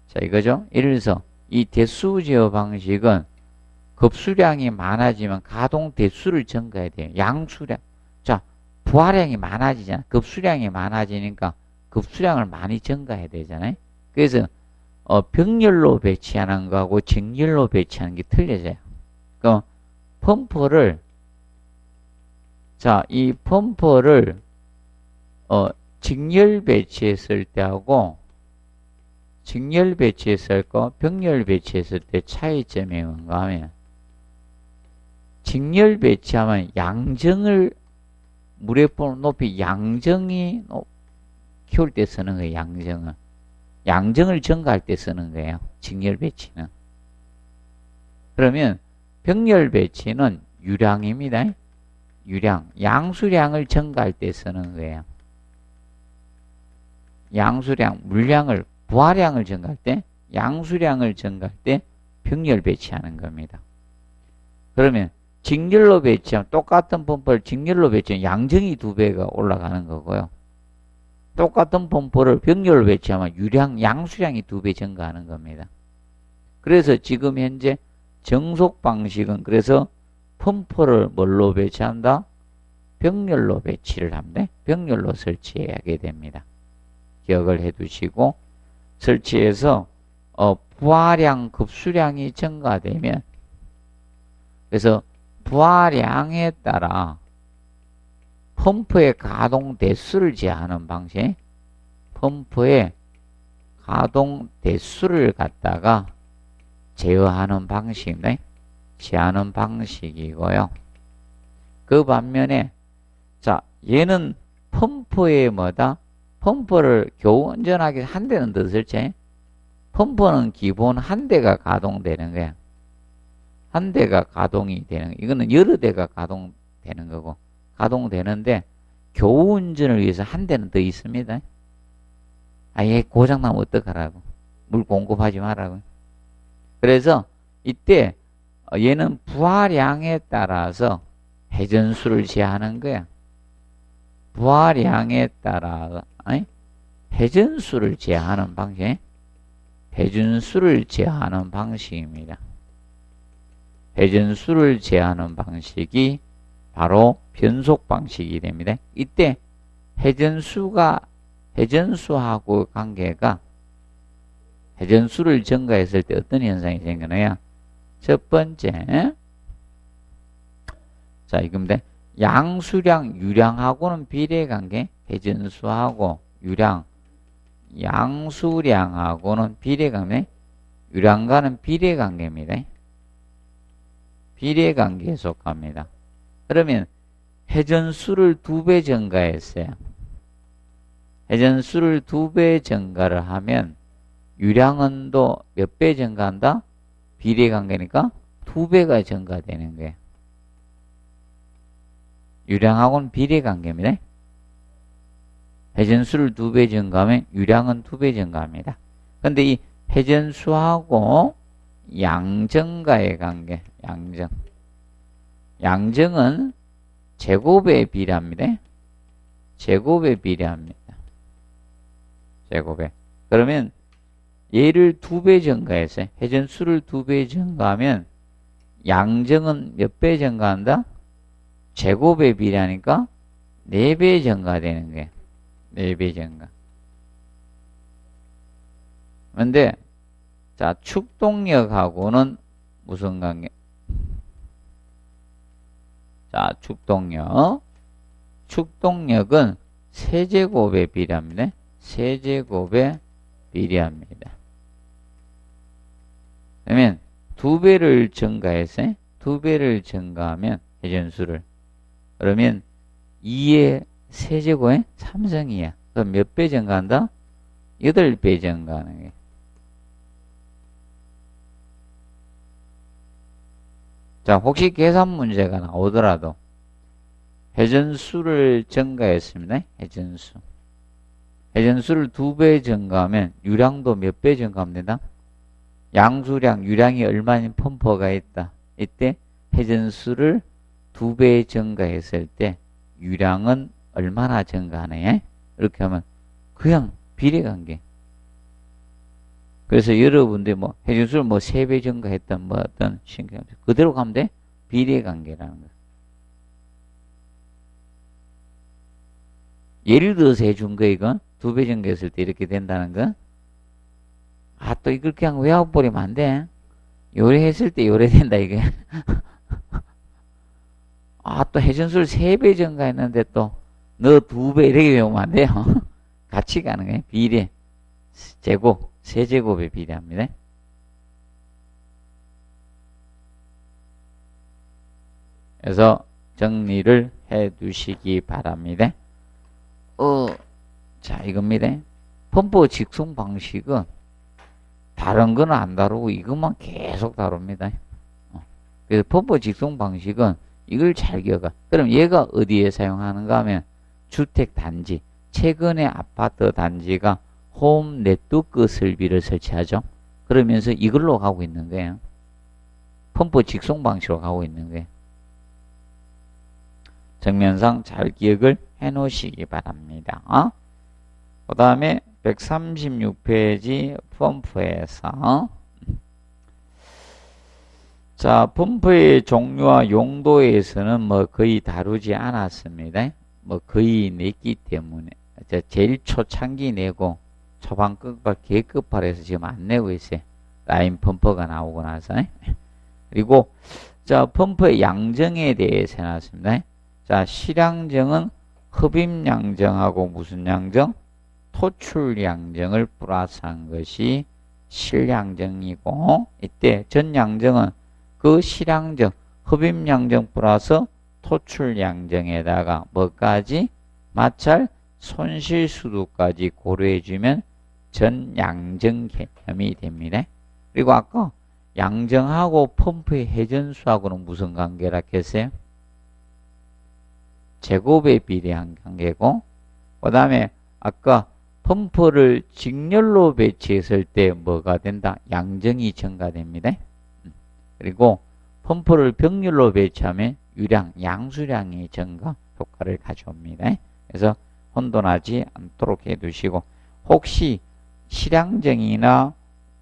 자, 이거죠. 예를 들어서 이 대수 제어 방식은 급수량이 많아지면 가동 대수를 증가해야 돼요. 양수량. 자, 부하량이 많아지잖아. 급수량이 많아지니까 급수량을 많이 증가해야 되잖아요. 그래서 병렬로 배치하는 거하고 직렬로 배치하는 게 틀려져요. 그럼 펌프를 자, 이 펌프를 직렬 배치했을 때하고 직렬 배치했을 거, 병렬 배치했을 때 차이점이 뭔가 하면 직렬 배치하면 양정을 물의 높이 양정이 키울 때 쓰는 거예요. 양정은. 양정을 증가할 때 쓰는 거예요. 직렬 배치는. 그러면 병렬 배치는 유량입니다. 유량. 양수량을 증가할 때 쓰는 거예요. 양수량, 물량을, 부하량을 증가할 때, 양수량을 증가할 때 병렬 배치하는 겁니다. 그러면 직렬로 배치하면 똑같은 펌프를 직렬로 배치하면 양정이 2배가 올라가는 거고요. 똑같은 펌프를 병렬로 배치하면 유량, 양수량이 2배 증가하는 겁니다. 그래서 지금 현재 정속 방식은 그래서 펌프를 뭘로 배치한다? 병렬로 배치를 합니다. 병렬로 설치하게 됩니다. 기억을 해 두시고 설치해서 부하량, 급수량이 증가되면 그래서 부하량에 따라 펌프의 가동 대수를 제한하는 방식, 펌프의 가동 대수를 갖다가 제어하는 방식인데, 제하는 방식이고요. 그 반면에, 자, 얘는 펌프에 뭐다? 펌프를 겨우 운전하기 한 대는 더 쓸지? 펌프는 기본 한 대가 가동되는 거야. 한 대가 가동이 되는 거야. 이거는 여러 대가 가동되는 거고, 가동되는데, 겨우 운전을 위해서 한 대는 더 있습니다. 얘 고장나면 어떡하라고. 물 공급하지 말라고. 그래서 이때 얘는 부하량에 따라서 회전수를 제하는 거야. 부하량에 따라 회전수를 제하는 방식, 회전수를 제하는 방식입니다. 회전수를 제하는 방식이 바로 변속 방식이 됩니다. 이때 회전수하고 관계가 회전수를 증가했을 때 어떤 현상이 생기나요? 첫 번째, 자, 이겁니다. 양수량, 유량하고는 비례관계, 회전수하고 유량, 양수량하고는 비례관계, 유량과는 비례관계입니다. 비례관계에 속합니다. 그러면 회전수를 2배 증가했어요. 회전수를 2배 증가를 하면 유량은 또 몇 배 증가한다? 비례관계니까 2배가 증가되는 거예요. 유량하고는 비례관계입니다. 회전수를 2배 증가하면 유량은 2배 증가합니다. 근데 이 회전수하고 양정과의 관계, 양정은 제곱에 비례합니다. 제곱에 비례합니다. 제곱에. 그러면 얘를 2배 증가했어요. 회전수를 2배 증가하면 양정은 몇 배 증가한다? 제곱에 비례하니까 4배 증가되는 거예요. 4배 증가. 근데 자, 축동력하고는 무슨 관계? 자, 축동력은 세제곱에 비례합니다. 세제곱에 비례합니다. 그러면 2배를 증가해서 2배를 증가하면 회전수를 그러면 2의 세제곱에 3승이야. 그럼 몇 배 증가한다? 8배 증가하는 거예요. 자, 혹시 계산 문제가 나오더라도 회전수를 증가했습니다. 회전수를 2배 증가하면 유량도 몇 배 증가합니다. 양수량, 유량이 얼마인 펌프가 있다. 이때 회전수를 2배 증가했을 때 유량은 얼마나 증가하느냐? 이렇게 하면 그냥 비례관계. 그래서 여러분들 뭐 회전수를 뭐 3배 증가했던 뭐 어떤 신경 그대로 가면 돼? 비례관계라는 거. 예를 들어서 해준 거 이건 2배 증가했을 때 이렇게 된다는 거. 또 이걸 그냥 외워버리면 안 돼. 요래했을 때 요래된다 이게. 또 회전수를 3배 증가했는데 또 너 2배 이렇게 외우면 안 돼요. 같이 가는 거예요. 비례. 제곱. 세제곱에 비례합니다. 그래서 정리를 해 두시기 바랍니다. 자, 이겁니다. 펌프 직송 방식은 다른 거는 안 다루고 이것만 계속 다룹니다. 그래서 펌프 직송 방식은 이걸 잘 기억하. 그럼 얘가 어디에 사용하는가 하면 주택 단지, 최근에 아파트 단지가 홈 네트워크 설비를 설치하죠. 그러면서 이걸로 가고 있는 거예요. 펌프 직송 방식으로 가고 있는 거예요. 정면상 잘 기억을 해 놓으시기 바랍니다. 그 다음에 136페이지 펌프에서 자, 펌프의 종류와 용도에서는 뭐 거의 다루지 않았습니다. 뭐 거의 냈기 때문에 제일 초창기 내고 초반 끝과 계급발에서 지금 안 내고 있어요. 라인 펌프가 나오고 나서. 그리고 자, 펌프의 양정에 대해서 해놨습니다. 자, 실양정은 흡입양정하고 무슨 양정? 토출양정을 플러스한 것이 실량정이고, 이때 전량정은 그 실량정, 흡입량정 플러스 토출량정에다가 뭐까지? 마찰 손실수도까지 고려해주면 전양정 개념이 됩니다. 그리고 아까 양정하고 펌프의 회전수하고는 무슨 관계라 했어요? 제곱에 비례한 관계고, 그 다음에 아까 펌프를 직렬로 배치했을 때 뭐가 된다? 양정이 증가됩니다. 그리고 펌프를 병렬로 배치하면 유량, 양수량의 증가 효과를 가져옵니다. 그래서 혼돈하지 않도록 해두시고, 혹시 실량정이나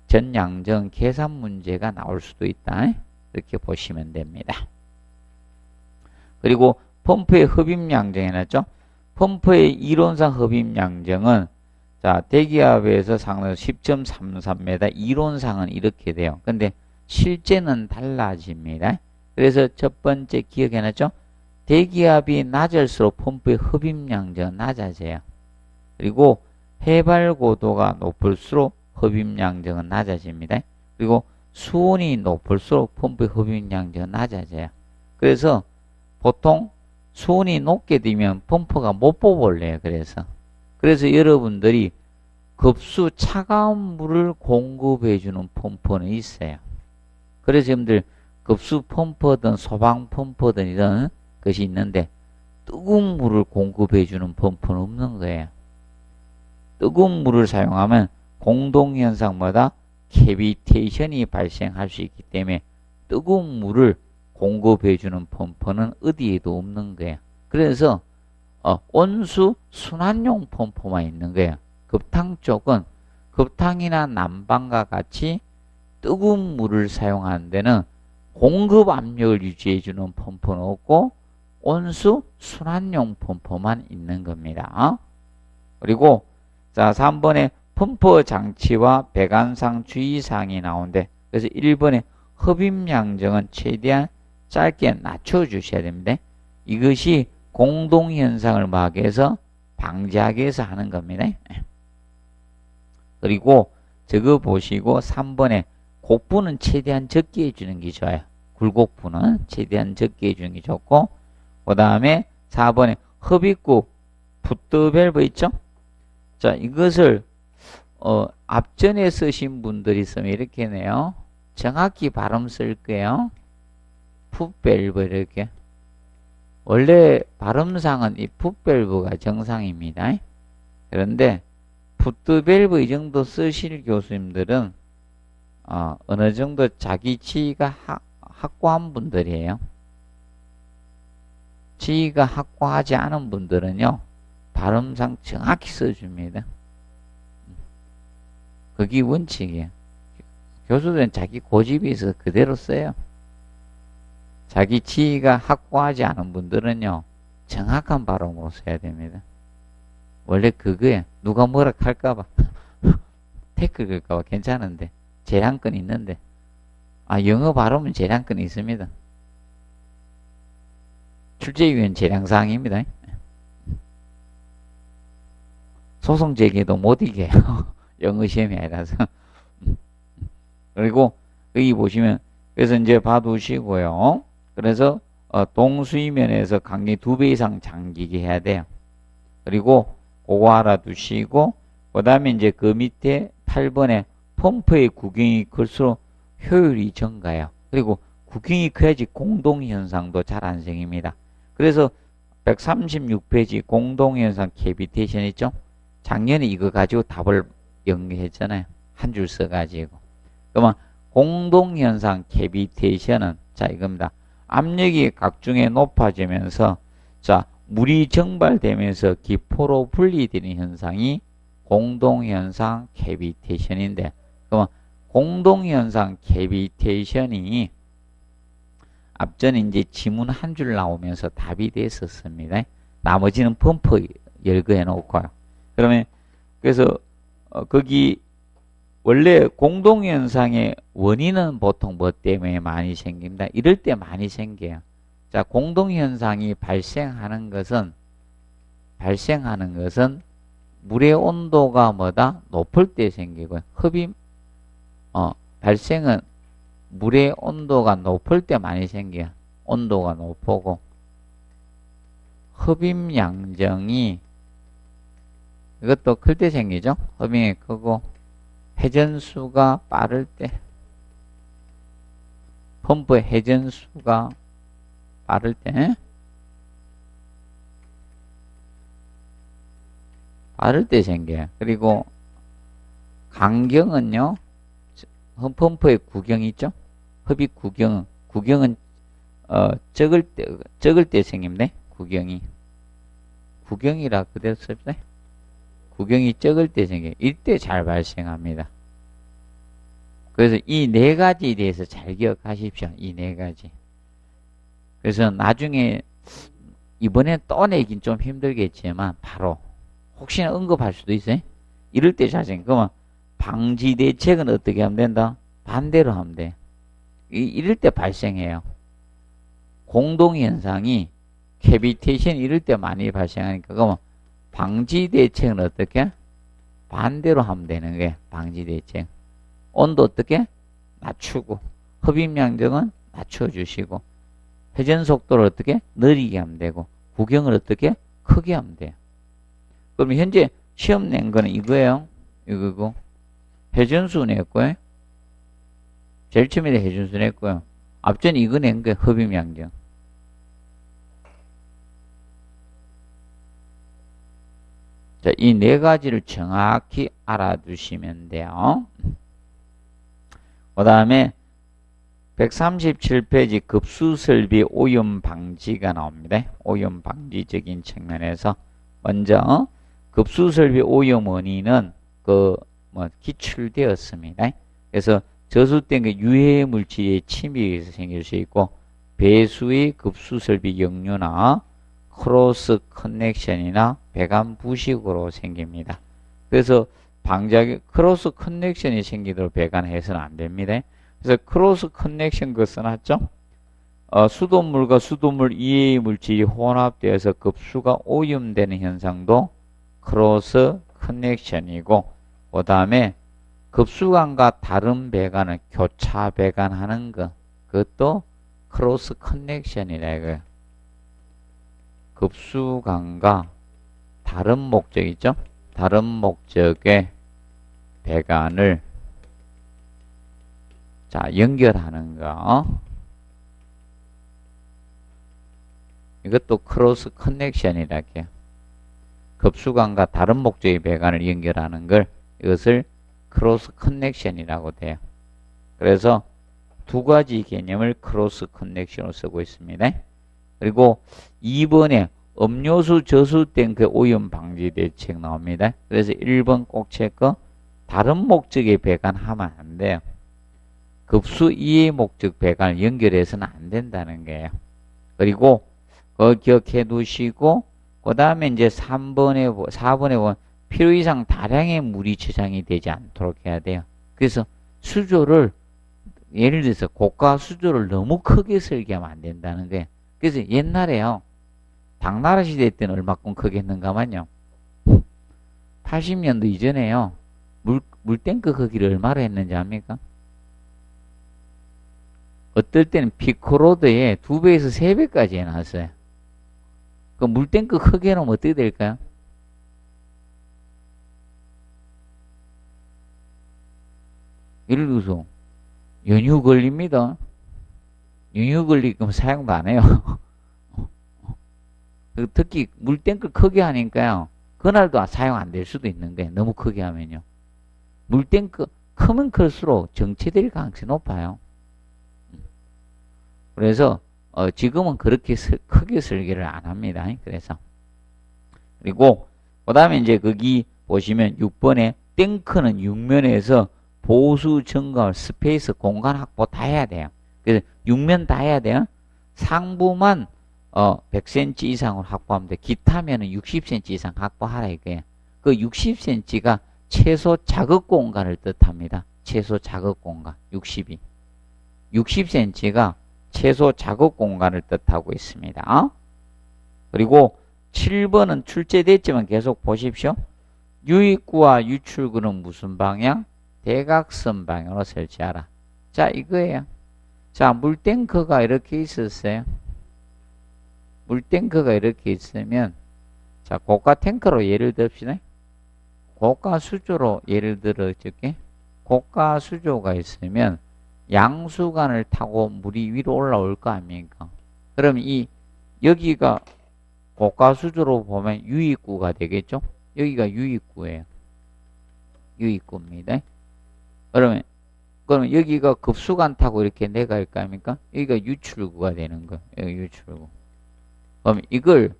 전양정 계산 문제가 나올 수도 있다. 이렇게 보시면 됩니다. 그리고 펌프의 흡입량정이 나죠. 펌프의 이론상 흡입량정은 자, 대기압에서 상당 10.33m, 이론상은 이렇게 돼요. 근데 실제는 달라집니다. 그래서 첫 번째 기억해놨죠? 대기압이 낮을수록 펌프의 흡입량정은 낮아져요. 그리고 해발 고도가 높을수록 흡입량정은 낮아집니다. 그리고 수온이 높을수록 펌프의 흡입량정은 낮아져요. 그래서 보통 수온이 높게 되면 펌프가 못 뽑을래요. 그래서 여러분들이 급수 차가운 물을 공급해주는 펌프는 있어요. 그래서 여러분들 급수 펌프든 소방 펌프든 이런 것이 있는데 뜨거운 물을 공급해주는 펌프는 없는 거예요. 뜨거운 물을 사용하면 공동현상마다 캐비테이션이 발생할 수 있기 때문에 뜨거운 물을 공급해주는 펌프는 어디에도 없는 거예요. 그래서 온수 순환용 펌프만 있는 거예요. 급탕 쪽은 급탕이나 난방과 같이 뜨거운 물을 사용하는 데는 공급 압력을 유지해주는 펌프는 없고 온수 순환용 펌프만 있는 겁니다. 그리고 자 3번에 펌프 장치와 배관상 주의사항이 나오는데, 그래서 1번에 흡입량정은 최대한 짧게 낮춰주셔야 됩니다. 이것이 공동현상을 막아서 방지하기 위해서 하는 겁니다. 그리고 저거 보시고 3번에 곡부는 최대한 적게 해주는 게 좋아요. 굴곡부는 최대한 적게 해주는 게 좋고, 그 다음에 4번에 흡입구 풋드밸브 있죠? 자, 이것을 앞전에 쓰신 분들이 있으면 이렇게 해네요. 정확히 발음 쓸 거예요. 풋밸브 이렇게. 원래 발음상은 이 풋밸브가 정상입니다. 그런데 풋드밸브 이 정도 쓰실 교수님들은 어느 정도 자기 지위가 확고한 분들이에요. 지위가 확고하지 않은 분들은요, 발음상 정확히 써줍니다. 그게 원칙이에요. 교수들은 자기 고집이 있어서 그대로 써요. 자기 지위가 확고하지 않은 분들은요, 정확한 발음으로 써야 됩니다. 원래 그거에 누가 뭐라 할까봐 태클 걸까봐 괜찮은데, 재량권 있는데, 영어 발음은 재량권이 있습니다. 출제위원 재량사항입니다. 소송 제기도 못 이겨요. 영어 시험이 아니라서. 그리고 여기 보시면, 그래서 이제 봐두시고요. 그래서 동수위면에서 강리 2배 이상 잠기게 해야 돼요. 그리고 그거 알아두시고, 그 다음에 이제 그 밑에 8번에 펌프의 구경이 클수록 효율이 증가해요. 그리고 구경이 커야지 공동현상도 잘 안 생깁니다. 그래서 136페이지 공동현상 캐비테이션 있죠? 작년에 이거 가지고 답을 연구했잖아요. 한 줄 써가지고. 그러면 공동현상 캐비테이션은 자 이겁니다. 압력이 각중에 높아지면서 자 물이 증발되면서 기포로 분리되는 현상이 공동현상 캐비테이션인데, 그러면 공동현상 캐비테이션이 앞전에 이제 지문 한 줄 나오면서 답이 됐었습니다. 나머지는 펌프 열거해 놓고요. 그러면 그래서 거기 원래 공동현상의 원인은 보통 뭐 때문에 많이 생깁니다. 이럴 때 많이 생겨요. 자, 공동현상이 발생하는 것은 물의 온도가 뭐다? 높을 때 생기고요. 발생은 물의 온도가 높을 때 많이 생겨요. 온도가 높고 흡입 양정이 이것도 클 때 생기죠. 흡입이 크고 회전수가 빠를 때 펌프의 회전수가 빠를 때 생겨요. 그리고 간경은요. 펌프의 구경이 있죠. 흡입 구경은 적을 때 생깁니다. 구경이라 그대로 써주세요. 구경이 적을 때 생겨요. 이때 잘 발생합니다. 그래서 이 네 가지에 대해서 잘 기억하십시오. 이 네 가지. 그래서 나중에 이번에 또 내긴 좀 힘들겠지만 바로 혹시나 언급할 수도 있어요. 이럴 때 잘 생겨. 그러면 방지 대책은 어떻게 하면 된다? 반대로 하면 돼. 이럴 때 발생해요. 공동현상이 캐비테이션 이럴 때 많이 발생하니까 그러면 방지 대책은 어떻게? 반대로 하면 되는 거예요. 방지 대책. 온도 어떻게? 낮추고 흡입 양정은 낮춰주시고 회전 속도를 어떻게? 느리게 하면 되고 구경을 어떻게? 크게 하면 돼요. 그럼 현재 시험 낸 거는 이거예요. 이거고 회전수 냈고요. 제일 처음에 회전수 냈고요. 앞전에 이거 낸 거예요. 흡입 양정. 자, 이 네 가지를 정확히 알아두시면 돼요. 그 다음에 137페이지 급수설비 오염 방지가 나옵니다. 오염 방지적인 측면에서 먼저 급수설비 오염 원인은 기출되었습니다. 그래서 저수된 유해 물질의 침입에 의해서 생길 수 있고 배수의 급수설비 역류나 크로스 커넥션이나 배관 부식으로 생깁니다. 그래서 크로스 커넥션이 생기도록 배관해서는 안 됩니다. 그래서 크로스 커넥션 그 써놨죠? 수돗물과 수돗물 이외의 물질이 혼합되어서 급수가 오염되는 현상도 크로스 커넥션이고, 그 다음에 급수관과 다른 배관을 교차 배관하는 것, 그것도 크로스 커넥션이라 이거예요. 급수관과 다른 목적이죠? 다른 목적의 배관을 연결하는 거. 이것도 크로스 커넥션이라 해요. 급수관과 다른 목적의 배관을 연결하는 걸 이것을 크로스 커넥션이라고 돼요. 그래서 두 가지 개념을 크로스 커넥션으로 쓰고 있습니다. 그리고 2번에 음료수 저수된 그 오염 방지 대책 나옵니다. 그래서 1번 꼭 체크. 다른 목적의 배관하면 안 돼요. 급수 이외의 목적 배관을 연결해서는 안 된다는 거예요. 그리고 그거 기억해 두시고, 그 다음에 이제 4번에 보면 필요 이상 다량의 물이 저장이 되지 않도록 해야 돼요. 그래서 수조를, 예를 들어서 고가 수조를 너무 크게 설계하면 안 된다는 거예요. 그래서 옛날에요, 당나라 시대 때는 얼마큼 크게 했는가만요. 80년도 이전에요, 물탱크 크기를 얼마로 했는지 압니까? 어떨 때는 피크로드에 2배에서 3배까지 해놨어요. 그 물탱크 크게 놓으면 어떻게 될까요? 예를 들어서 연유 걸립니다. 연유 걸리면 사용도 안 해요. 특히 물탱크 크게 하니까요, 그날도 사용 안 될 수도 있는 거예요. 너무 크게 하면요. 물탱크 크면 클수록 정체될 가능성이 높아요. 그래서 지금은 그렇게 크게 설계를 안 합니다. 그래서 그리고 그 다음에 이제 거기 보시면 6번에 탱크는 육면에서 보수 점검, 스페이스, 공간 확보 다 해야 돼요. 그래서 육면 다 해야 돼요. 상부만 100cm 이상으로 확보하면 돼. 기타면은 60cm 이상 확보하라 이거예요. 그 60cm가 최소 자극 공간을 뜻합니다. 최소 자극 공간 60이. 60cm가 최소 자극 공간을 뜻하고 있습니다. 그리고 7번은 출제됐지만 계속 보십시오. 유입구와 유출구는 무슨 방향? 대각선 방향으로 설치하라. 자, 이거예요. 자, 물탱크가 이렇게 있었어요. 물탱크가 이렇게 있으면, 자, 고가 탱크로 예를 듭시다. 고가 수조로 예를 들어 줄게. 고가 수조가 있으면 양수관을 타고 물이 위로 올라올 거 아닙니까? 그럼 여기가 고가 수조로 보면 유입구가 되겠죠? 여기가 유입구예요. 유입구입니다. 그러면 여기가 급수관 타고 이렇게 내려갈 거 아닙니까? 여기가 유출구가 되는 거예요. 여기 유출구. 그럼 이걸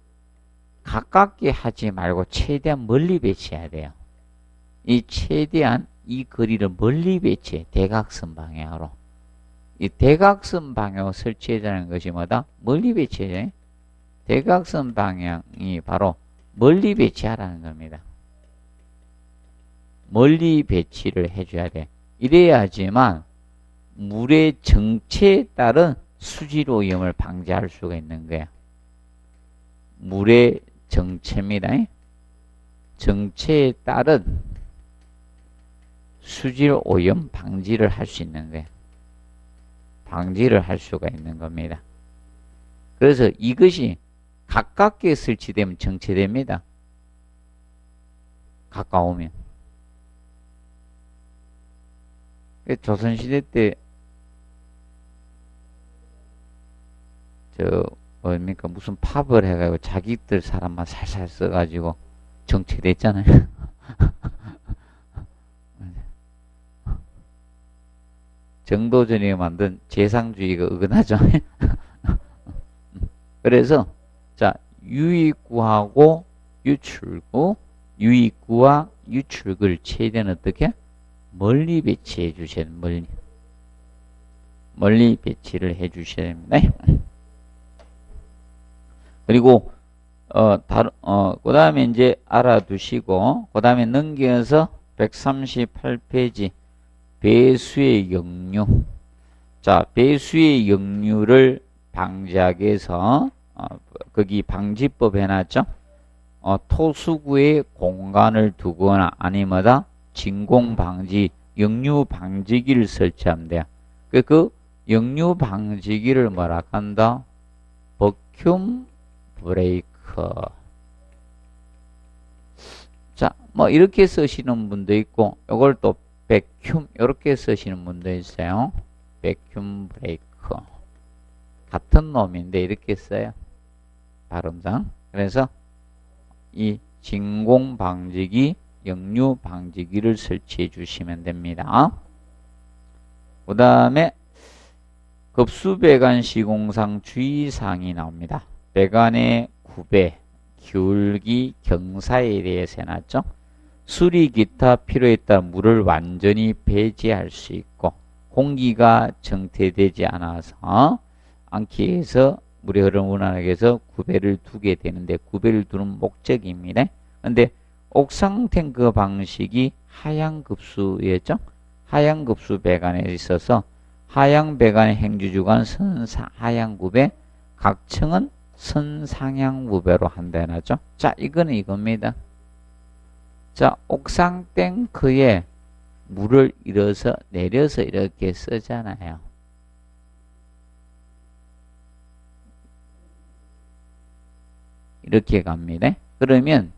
가깝게 하지 말고 최대한 멀리 배치해야 돼요. 최대한 이 거리를 멀리 배치해. 대각선 방향으로. 이 대각선 방향으로 설치해자는 것이 뭐다? 멀리 배치해. 대각선 방향이 바로 멀리 배치하라는 겁니다. 멀리 배치를 해줘야 돼. 이래야지만 물의 정체에 따른 수질 오염을 방지할 수가 있는 거야. 물의 정체입니다. 정체에 따른 수질 오염 방지를 할 수 있는 거야. 방지를 할 수가 있는 겁니다. 그래서 이것이 가깝게 설치되면 정체됩니다. 가까우면. 조선시대 때 뭡니까 무슨 팝을 해가지고 자기들 사람만 살살 써가지고 정체됐잖아요. 정도전이 만든 재상주의가 어긋나죠. 그래서 자, 유입구하고 유출구, 유입구와 유출구를 최대한 어떻게 멀리 배치해 주셔야 됩니다. 멀리 배치를 해 주셔야 됩니다. 그리고 그 다음에 이제 알아두시고 그 다음에 넘겨서 138페이지 배수의 역류. 자, 배수의 역류를 방지하기 위해서 거기 방지법 해놨죠. 토수구에 공간을 두거나 아니면 진공 방지, 역류 방지기를 설치하면 돼요. 그 역류 방지기를 뭐라 한다? 버큐움 브레이크. 자, 뭐 이렇게 쓰시는 분도 있고, 이걸 또 백큐움 이렇게 쓰시는 분도 있어요. 백큐움 브레이크. 같은 놈인데 이렇게 써요. 발음상. 그래서 이 진공 방지기, 역류 방지기를 설치해 주시면 됩니다. 그 다음에 급수배관 시공상 주의사항이 나옵니다. 배관의 구배, 기울기, 경사에 대해서 해놨죠. 수리 기타 필요에 따라 물을 완전히 배제할 수 있고 공기가 정체되지 않기 위해서 물의 흐름을 원활하게 해서 구배를 두게 되는데 구배를 두는 목적입니다. 그런데 옥상 탱크 방식이 하향 급수였죠. 하향 급수 배관에 있어서 하향 배관의 행주주간 하향 구배, 각 층은 선상향 구배로 한다 해놨죠. 자, 이거는 이겁니다. 자, 옥상 탱크에 물을 내려서 이렇게 쓰잖아요. 이렇게 갑니다. 그러면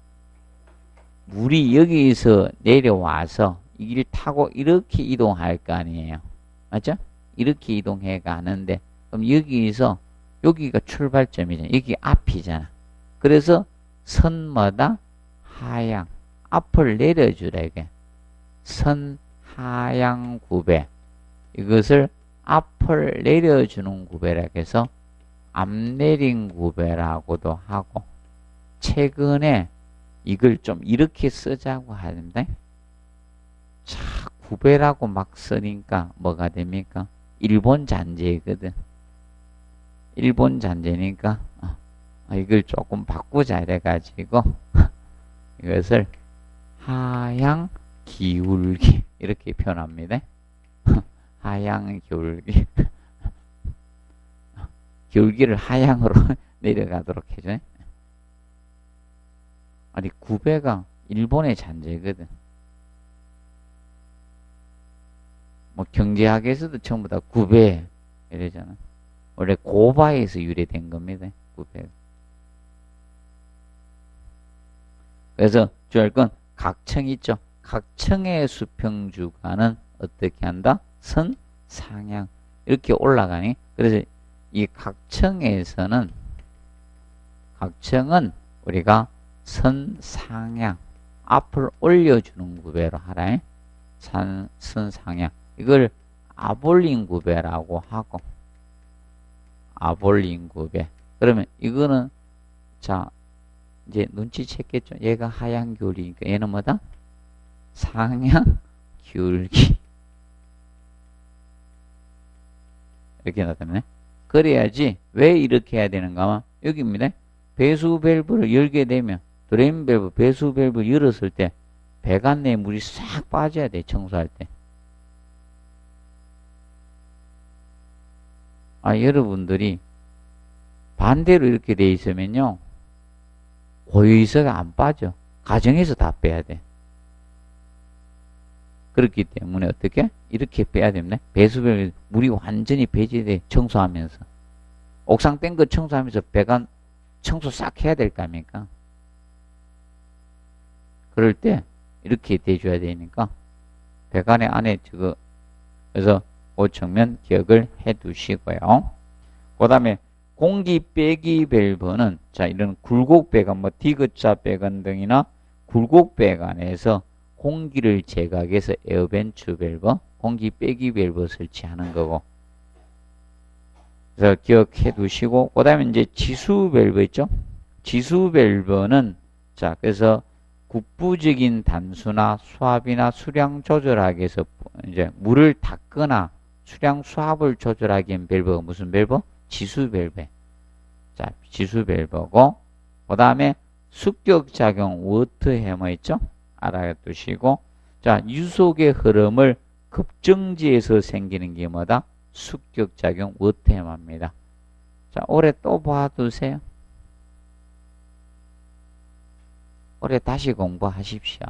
물이 여기서 내려와서 이 길 타고 이렇게 이동할 거 아니에요. 맞죠? 이렇게 이동해 가는데 그럼 여기가 출발점이잖아. 여기 앞이잖아. 그래서 선마다 하향 앞을 내려주라 이게. 선 하향 구배. 이것을 앞을 내려주는 구배라고 해서 앞내린 구배라고도 하고 최근에 이걸 좀 이렇게 쓰자고 하는데 자, 구배라고 막 쓰니까 뭐가 됩니까? 일본 잔재거든. 일본 잔재니까 이걸 조금 바꾸자 이래가지고 이것을 하향 기울기 이렇게 표현합니다. 하향 기울기 기울기를 하향으로 내려가도록 해줘요. 아니 구배가 일본의 잔재거든. 뭐 경제학에서도 전부 다 9배 이러잖아. 원래 고바에서 유래된 겁니다. 9배. 그래서 주의할 건 각청 있죠. 각청의 수평주가는 어떻게 한다? 선상향. 이렇게 올라가니. 그래서 이 각청에서는 각청은 우리가 선상향 앞을 올려주는 구배로 하라. 선상향. 이걸 아볼린 구배라고 하고 아볼린 구배. 그러면 이거는 자 이제 눈치챘겠죠. 얘가 하향 기울기니까 얘는 뭐다? 상향 기울기. 이렇게 나타나네. 그래야지 왜 이렇게 해야 되는가 하면 여기입니다. 배수 밸브를 열게 되면 드레인 밸브, 배수 밸브 열었을 때 배관 내에 물이 싹 빠져야 돼. 청소할 때. 여러분들이 반대로 이렇게 돼 있으면요. 고유이서가 안 빠져. 가정에서 다 빼야 돼. 그렇기 때문에 어떻게? 이렇게 빼야 됩니다. 배수별 물이 완전히 배제돼. 청소하면서. 옥상 뺀 거 청소하면서 배관 청소 싹 해야 될 거 아닙니까? 그럴 때 이렇게 돼줘야 되니까 배관의 안에 저거 그래서 그 측면 기억을 해 두시고요. 그 다음에 공기 빼기 밸브는 자 이런 굴곡 배관 뭐 디귿자 배관 등이나 굴곡 배관에서 공기를 제각해서 에어벤츠 밸브 공기 빼기 밸브 설치하는 거고 그래서 기억해 두시고 그 다음에 이제 지수 밸브 있죠. 지수 밸브는 자 그래서 국부적인 담수나 수압이나 수량 조절하기 위해서 이제 물을 닦거나 수량 수압을 조절하기 위한 밸브가 무슨 밸브? 지수 밸브. 자, 지수 밸브고 그 다음에 습격작용 워터 해머 있죠? 알아두시고 자, 유속의 흐름을 급정지해서 생기는 게 뭐다? 습격작용 워터 해머입니다. 자, 올해 또 봐두세요. 올해 다시 공부하십시오.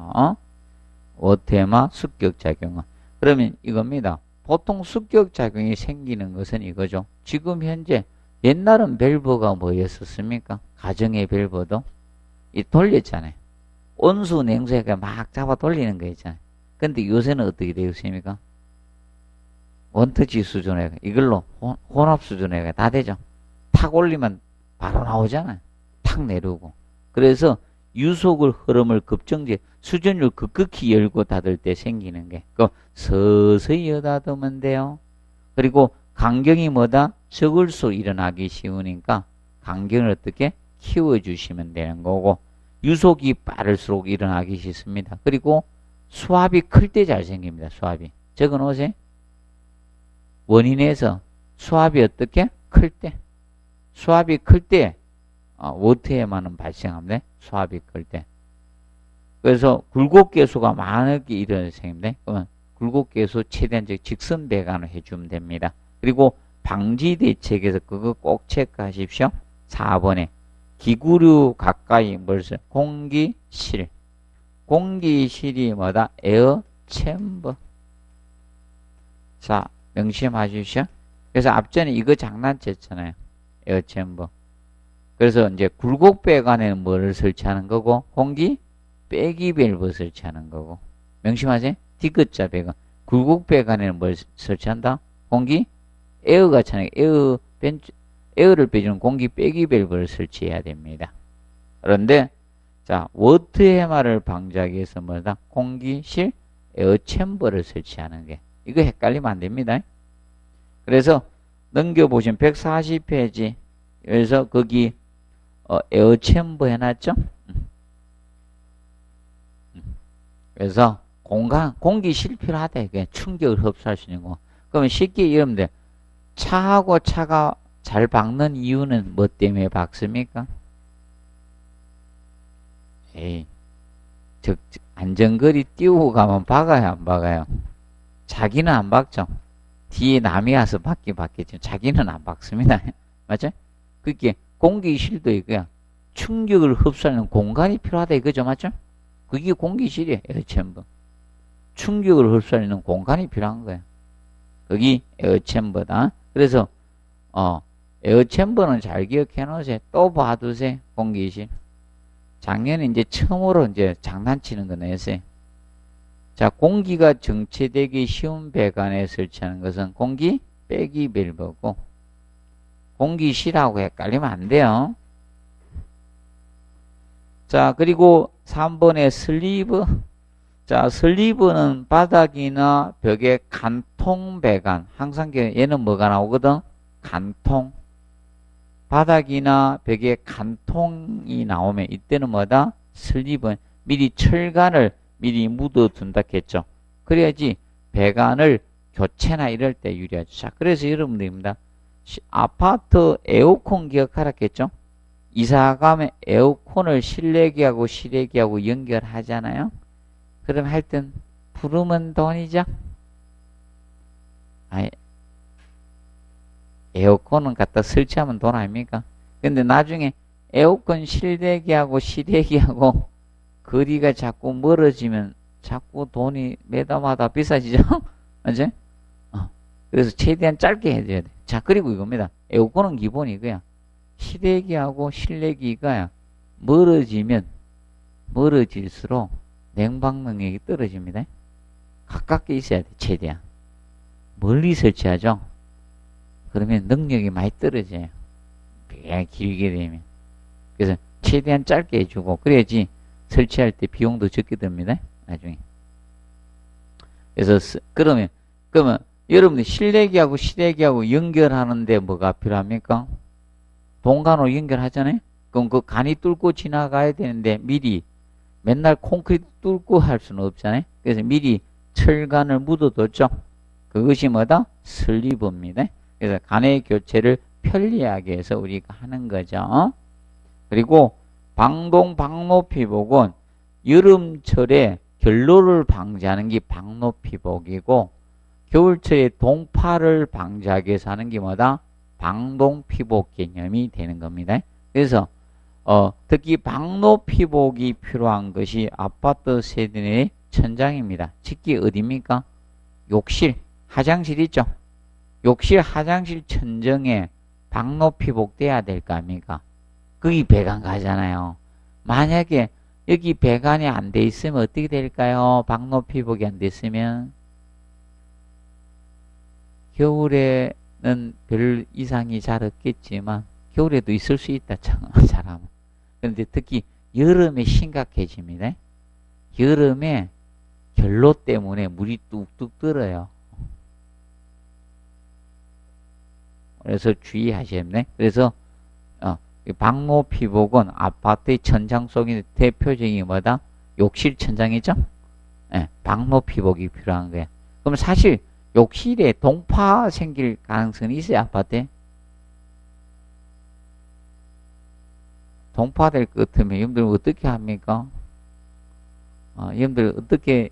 워터해머 습격작용은. 그러면 이겁니다. 보통 습격작용이 생기는 것은 이거죠. 지금 현재 옛날은 밸브가 뭐였었습니까? 가정의 밸브도 이 돌렸잖아요. 온수 냉수가 막 잡아 돌리는 거 있잖아요. 근데 요새는 어떻게 되어 있습니까? 원터치 수준에 이걸로 혼합 수준에 다 되죠. 탁 올리면 바로 나오잖아요. 탁 내려오고. 그래서 유속을 흐름을 급정지 수전율 급격히 열고 닫을 때 생기는 게 그 서서히 여닫으면 돼요. 그리고 간경이 뭐다? 적을수록 일어나기 쉬우니까 간경을 어떻게 키워주시면 되는 거고 유속이 빠를수록 일어나기 쉽습니다. 그리고 수압이 클 때 잘 생깁니다. 수압이 적어놓으세요. 원인에서 수압이 어떻게? 클 때 수압이 클 때 워터에만은 발생합니다. 수압이 클 때. 그래서 굴곡계수가 많게 일어나게 생깁니다. 그러면 굴곡계수 최대한 직선 배관을 해주면 됩니다. 그리고 방지 대책에서 그거 꼭 체크하십시오. 4번에 기구류 가까이 뭘써? 공기실. 공기실이 뭐다? 에어 챔버. 자, 명심하십시오. 그래서 앞전에 이거 장난쳤잖아요. 에어 챔버. 그래서 이제 굴곡 배관에는 뭐를 설치하는 거고 공기 빼기 밸브 설치하는 거고 명심하세요. 디귿자 배관. 굴곡 배관에는 뭘 설치한다? 공기 에어가 잖아요. 에어를 빼주는 공기 빼기 밸브를 설치해야 됩니다. 그런데 자 워터 해마를 방지하기 위해서 뭐다? 공기실 에어 챔버를 설치하는 게 이거 헷갈리면 안 됩니다. 그래서 넘겨보시면 140페이지 여기서 거기 에어 챔버 해놨죠? 그래서 공기실 필요하다. 그냥 충격을 흡수할 수 있는 거. 그러면 쉽게 여러분 돼. 차하고 차가 잘 박는 이유는 뭐 때문에 박습니까? 에이, 안전거리 띄우고 가면 박아요, 안 박아요? 자기는 안 박죠. 뒤에 남이 와서 박겠죠. 자기는 안 박습니다. 맞죠? 그게 공기실도 이거야. 충격을 흡수하는 공간이 필요하다 이거죠. 맞죠? 그게 공기실이에요. 에어챔버. 충격을 흡수하는 공간이 필요한 거예요. 거기 에어챔버다. 그래서 에어챔버는 잘 기억해 놓으세요. 또 봐두세요. 공기실. 작년에 이제 처음으로 이제 장난치는 거 냈어요. 자, 공기가 정체되기 쉬운 배관에 설치하는 것은 공기 빼기 밸브고, 공기실하고 헷갈리면 안 돼요. 자, 그리고 3번에 슬리브. 자, 슬리브는 바닥이나 벽에 간통 배관. 항상 얘는 뭐가 나오거든? 간통. 바닥이나 벽에 간통이 나오면 이때는 뭐다? 슬리브. 미리 철간을 미리 묻어둔다 했죠. 그래야지 배관을 교체나 이럴 때 유리하죠. 자, 그래서 여러분들입니다. 아파트 에어컨 기억하라 했죠. 이사 가면 에어컨을 실내기하고 실외기하고 연결하잖아요. 그럼 할 땐 부르면 돈이죠. 아니, 에어컨은 갖다 설치하면 돈 아닙니까? 근데 나중에 에어컨 실내기하고 실외기하고 거리가 자꾸 멀어지면 자꾸 돈이 매달마다 비싸지죠? 맞지? 그래서 최대한 짧게 해줘야 돼. 자, 그리고 이겁니다. 에어컨은 기본이 이거야. 실외기하고 실내기가 멀어지면 멀어질수록 냉방 능력이 떨어집니다. 가깝게 있어야 돼, 최대한. 멀리 설치하죠? 그러면 능력이 많이 떨어져요. 그냥 길게 되면. 그래서 최대한 짧게 해주고, 그래야지 설치할 때 비용도 적게 듭니다. 나중에. 그래서, 그러면 여러분들 실내기하고 실외기하고 연결하는데 뭐가 필요합니까? 동간으로 연결하잖아요? 그럼 그 간이 뚫고 지나가야 되는데 미리 맨날 콘크리트 뚫고 할 수는 없잖아요? 그래서 미리 철간을 묻어뒀죠? 그것이 뭐다? 슬리브입니다. 그래서 간의 교체를 편리하게 해서 우리가 하는 거죠. 그리고 방동 방로피복은 여름철에 결로를 방지하는 게 방로피복이고, 겨울철에 동파를 방지하기 위해서 하는 게 뭐다? 방동피복 개념이 되는 겁니다. 그래서 특히 방로피복이 필요한 것이 아파트 세대 내 천장입니다. 특히 어디입니까? 욕실, 화장실 있죠? 욕실, 화장실 천정에 방로피복 돼야 될 거 아닙니까? 거기 배관 가잖아요. 만약에 여기 배관이 안 돼 있으면 어떻게 될까요? 방로피복이 안 됐으면 겨울에는 별 이상이 잘 없겠지만 겨울에도 있을 수 있다. 잘하면. 그런데 특히 여름에 심각해집니다. 여름에 결로 때문에 물이 뚝뚝 들어요. 그래서 주의하셔야 됩니다. 그래서 방로피복은 아파트의 천장 속에 대표적인 뭐다? 욕실 천장이죠? 네, 방로피복이 필요한 거예요. 그럼 사실 욕실에 동파 생길 가능성이 있어요, 아파트에? 동파될 것 같으면 여러분들 어떻게 합니까? 여러분들 어떻게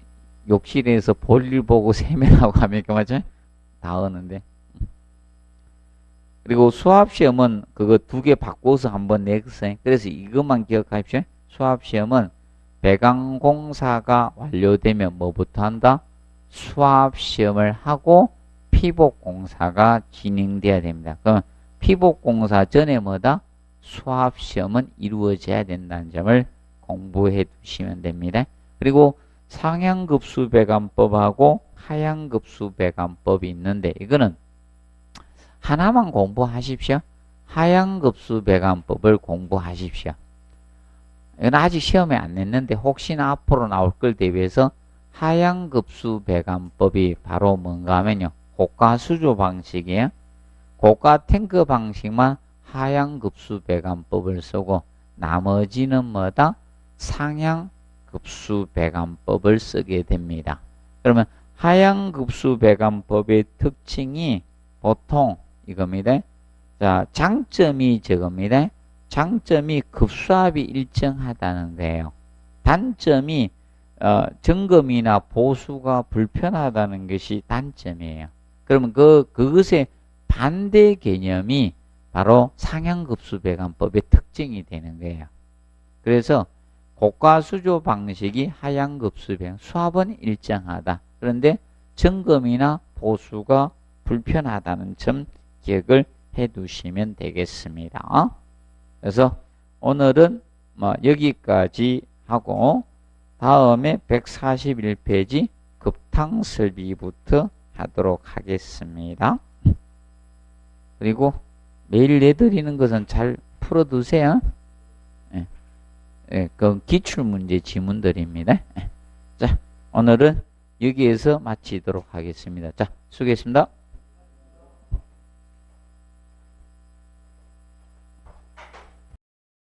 욕실에서 볼일 보고 세면하고 합니까? 맞죠? 다 하는데. 그리고 수압시험은 그거 2개 바꿔서 한번 내겠어요. 그래서 이것만 기억하십시오. 수압시험은 배관공사가 완료되면 뭐부터 한다? 수압시험을 하고 피복공사가 진행돼야 됩니다. 그럼 피복공사 전에 뭐다? 수압시험은 이루어져야 된다는 점을 공부해 두시면 됩니다. 그리고 상향급수배관법하고 하향급수배관법이 있는데 이거는 하나만 공부하십시오. 하향급수배관법을 공부하십시오. 이건 아직 시험에 안 냈는데 혹시나 앞으로 나올 걸 대비해서 하향급수배관법이 바로 뭔가 하면요. 고가수조 방식이에요. 고가 탱크 방식만 하향급수배관법을 쓰고 나머지는 뭐다? 상향급수배관법을 쓰게 됩니다. 그러면 하향급수배관법의 특징이 보통 이겁니다. 자, 장점이 저겁니다. 장점이 급수압이 일정하다는 거예요. 단점이 점검이나 보수가 불편하다는 것이 단점이에요. 그러면 그것의 반대 개념이 바로 상향급수배관법의 특징이 되는 거예요. 그래서 고가수조 방식이 하향급수배관, 수압은 일정하다. 그런데 점검이나 보수가 불편하다는 점 기억을 해 두시면 되겠습니다. 그래서 오늘은 뭐 여기까지 하고 다음에 141페이지 급탕설비부터 하도록 하겠습니다. 그리고 매일 내드리는 것은 잘 풀어두세요. 예. 예, 그건 기출문제 지문들입니다. 예. 자, 오늘은 여기에서 마치도록 하겠습니다. 자, 수고했습니다.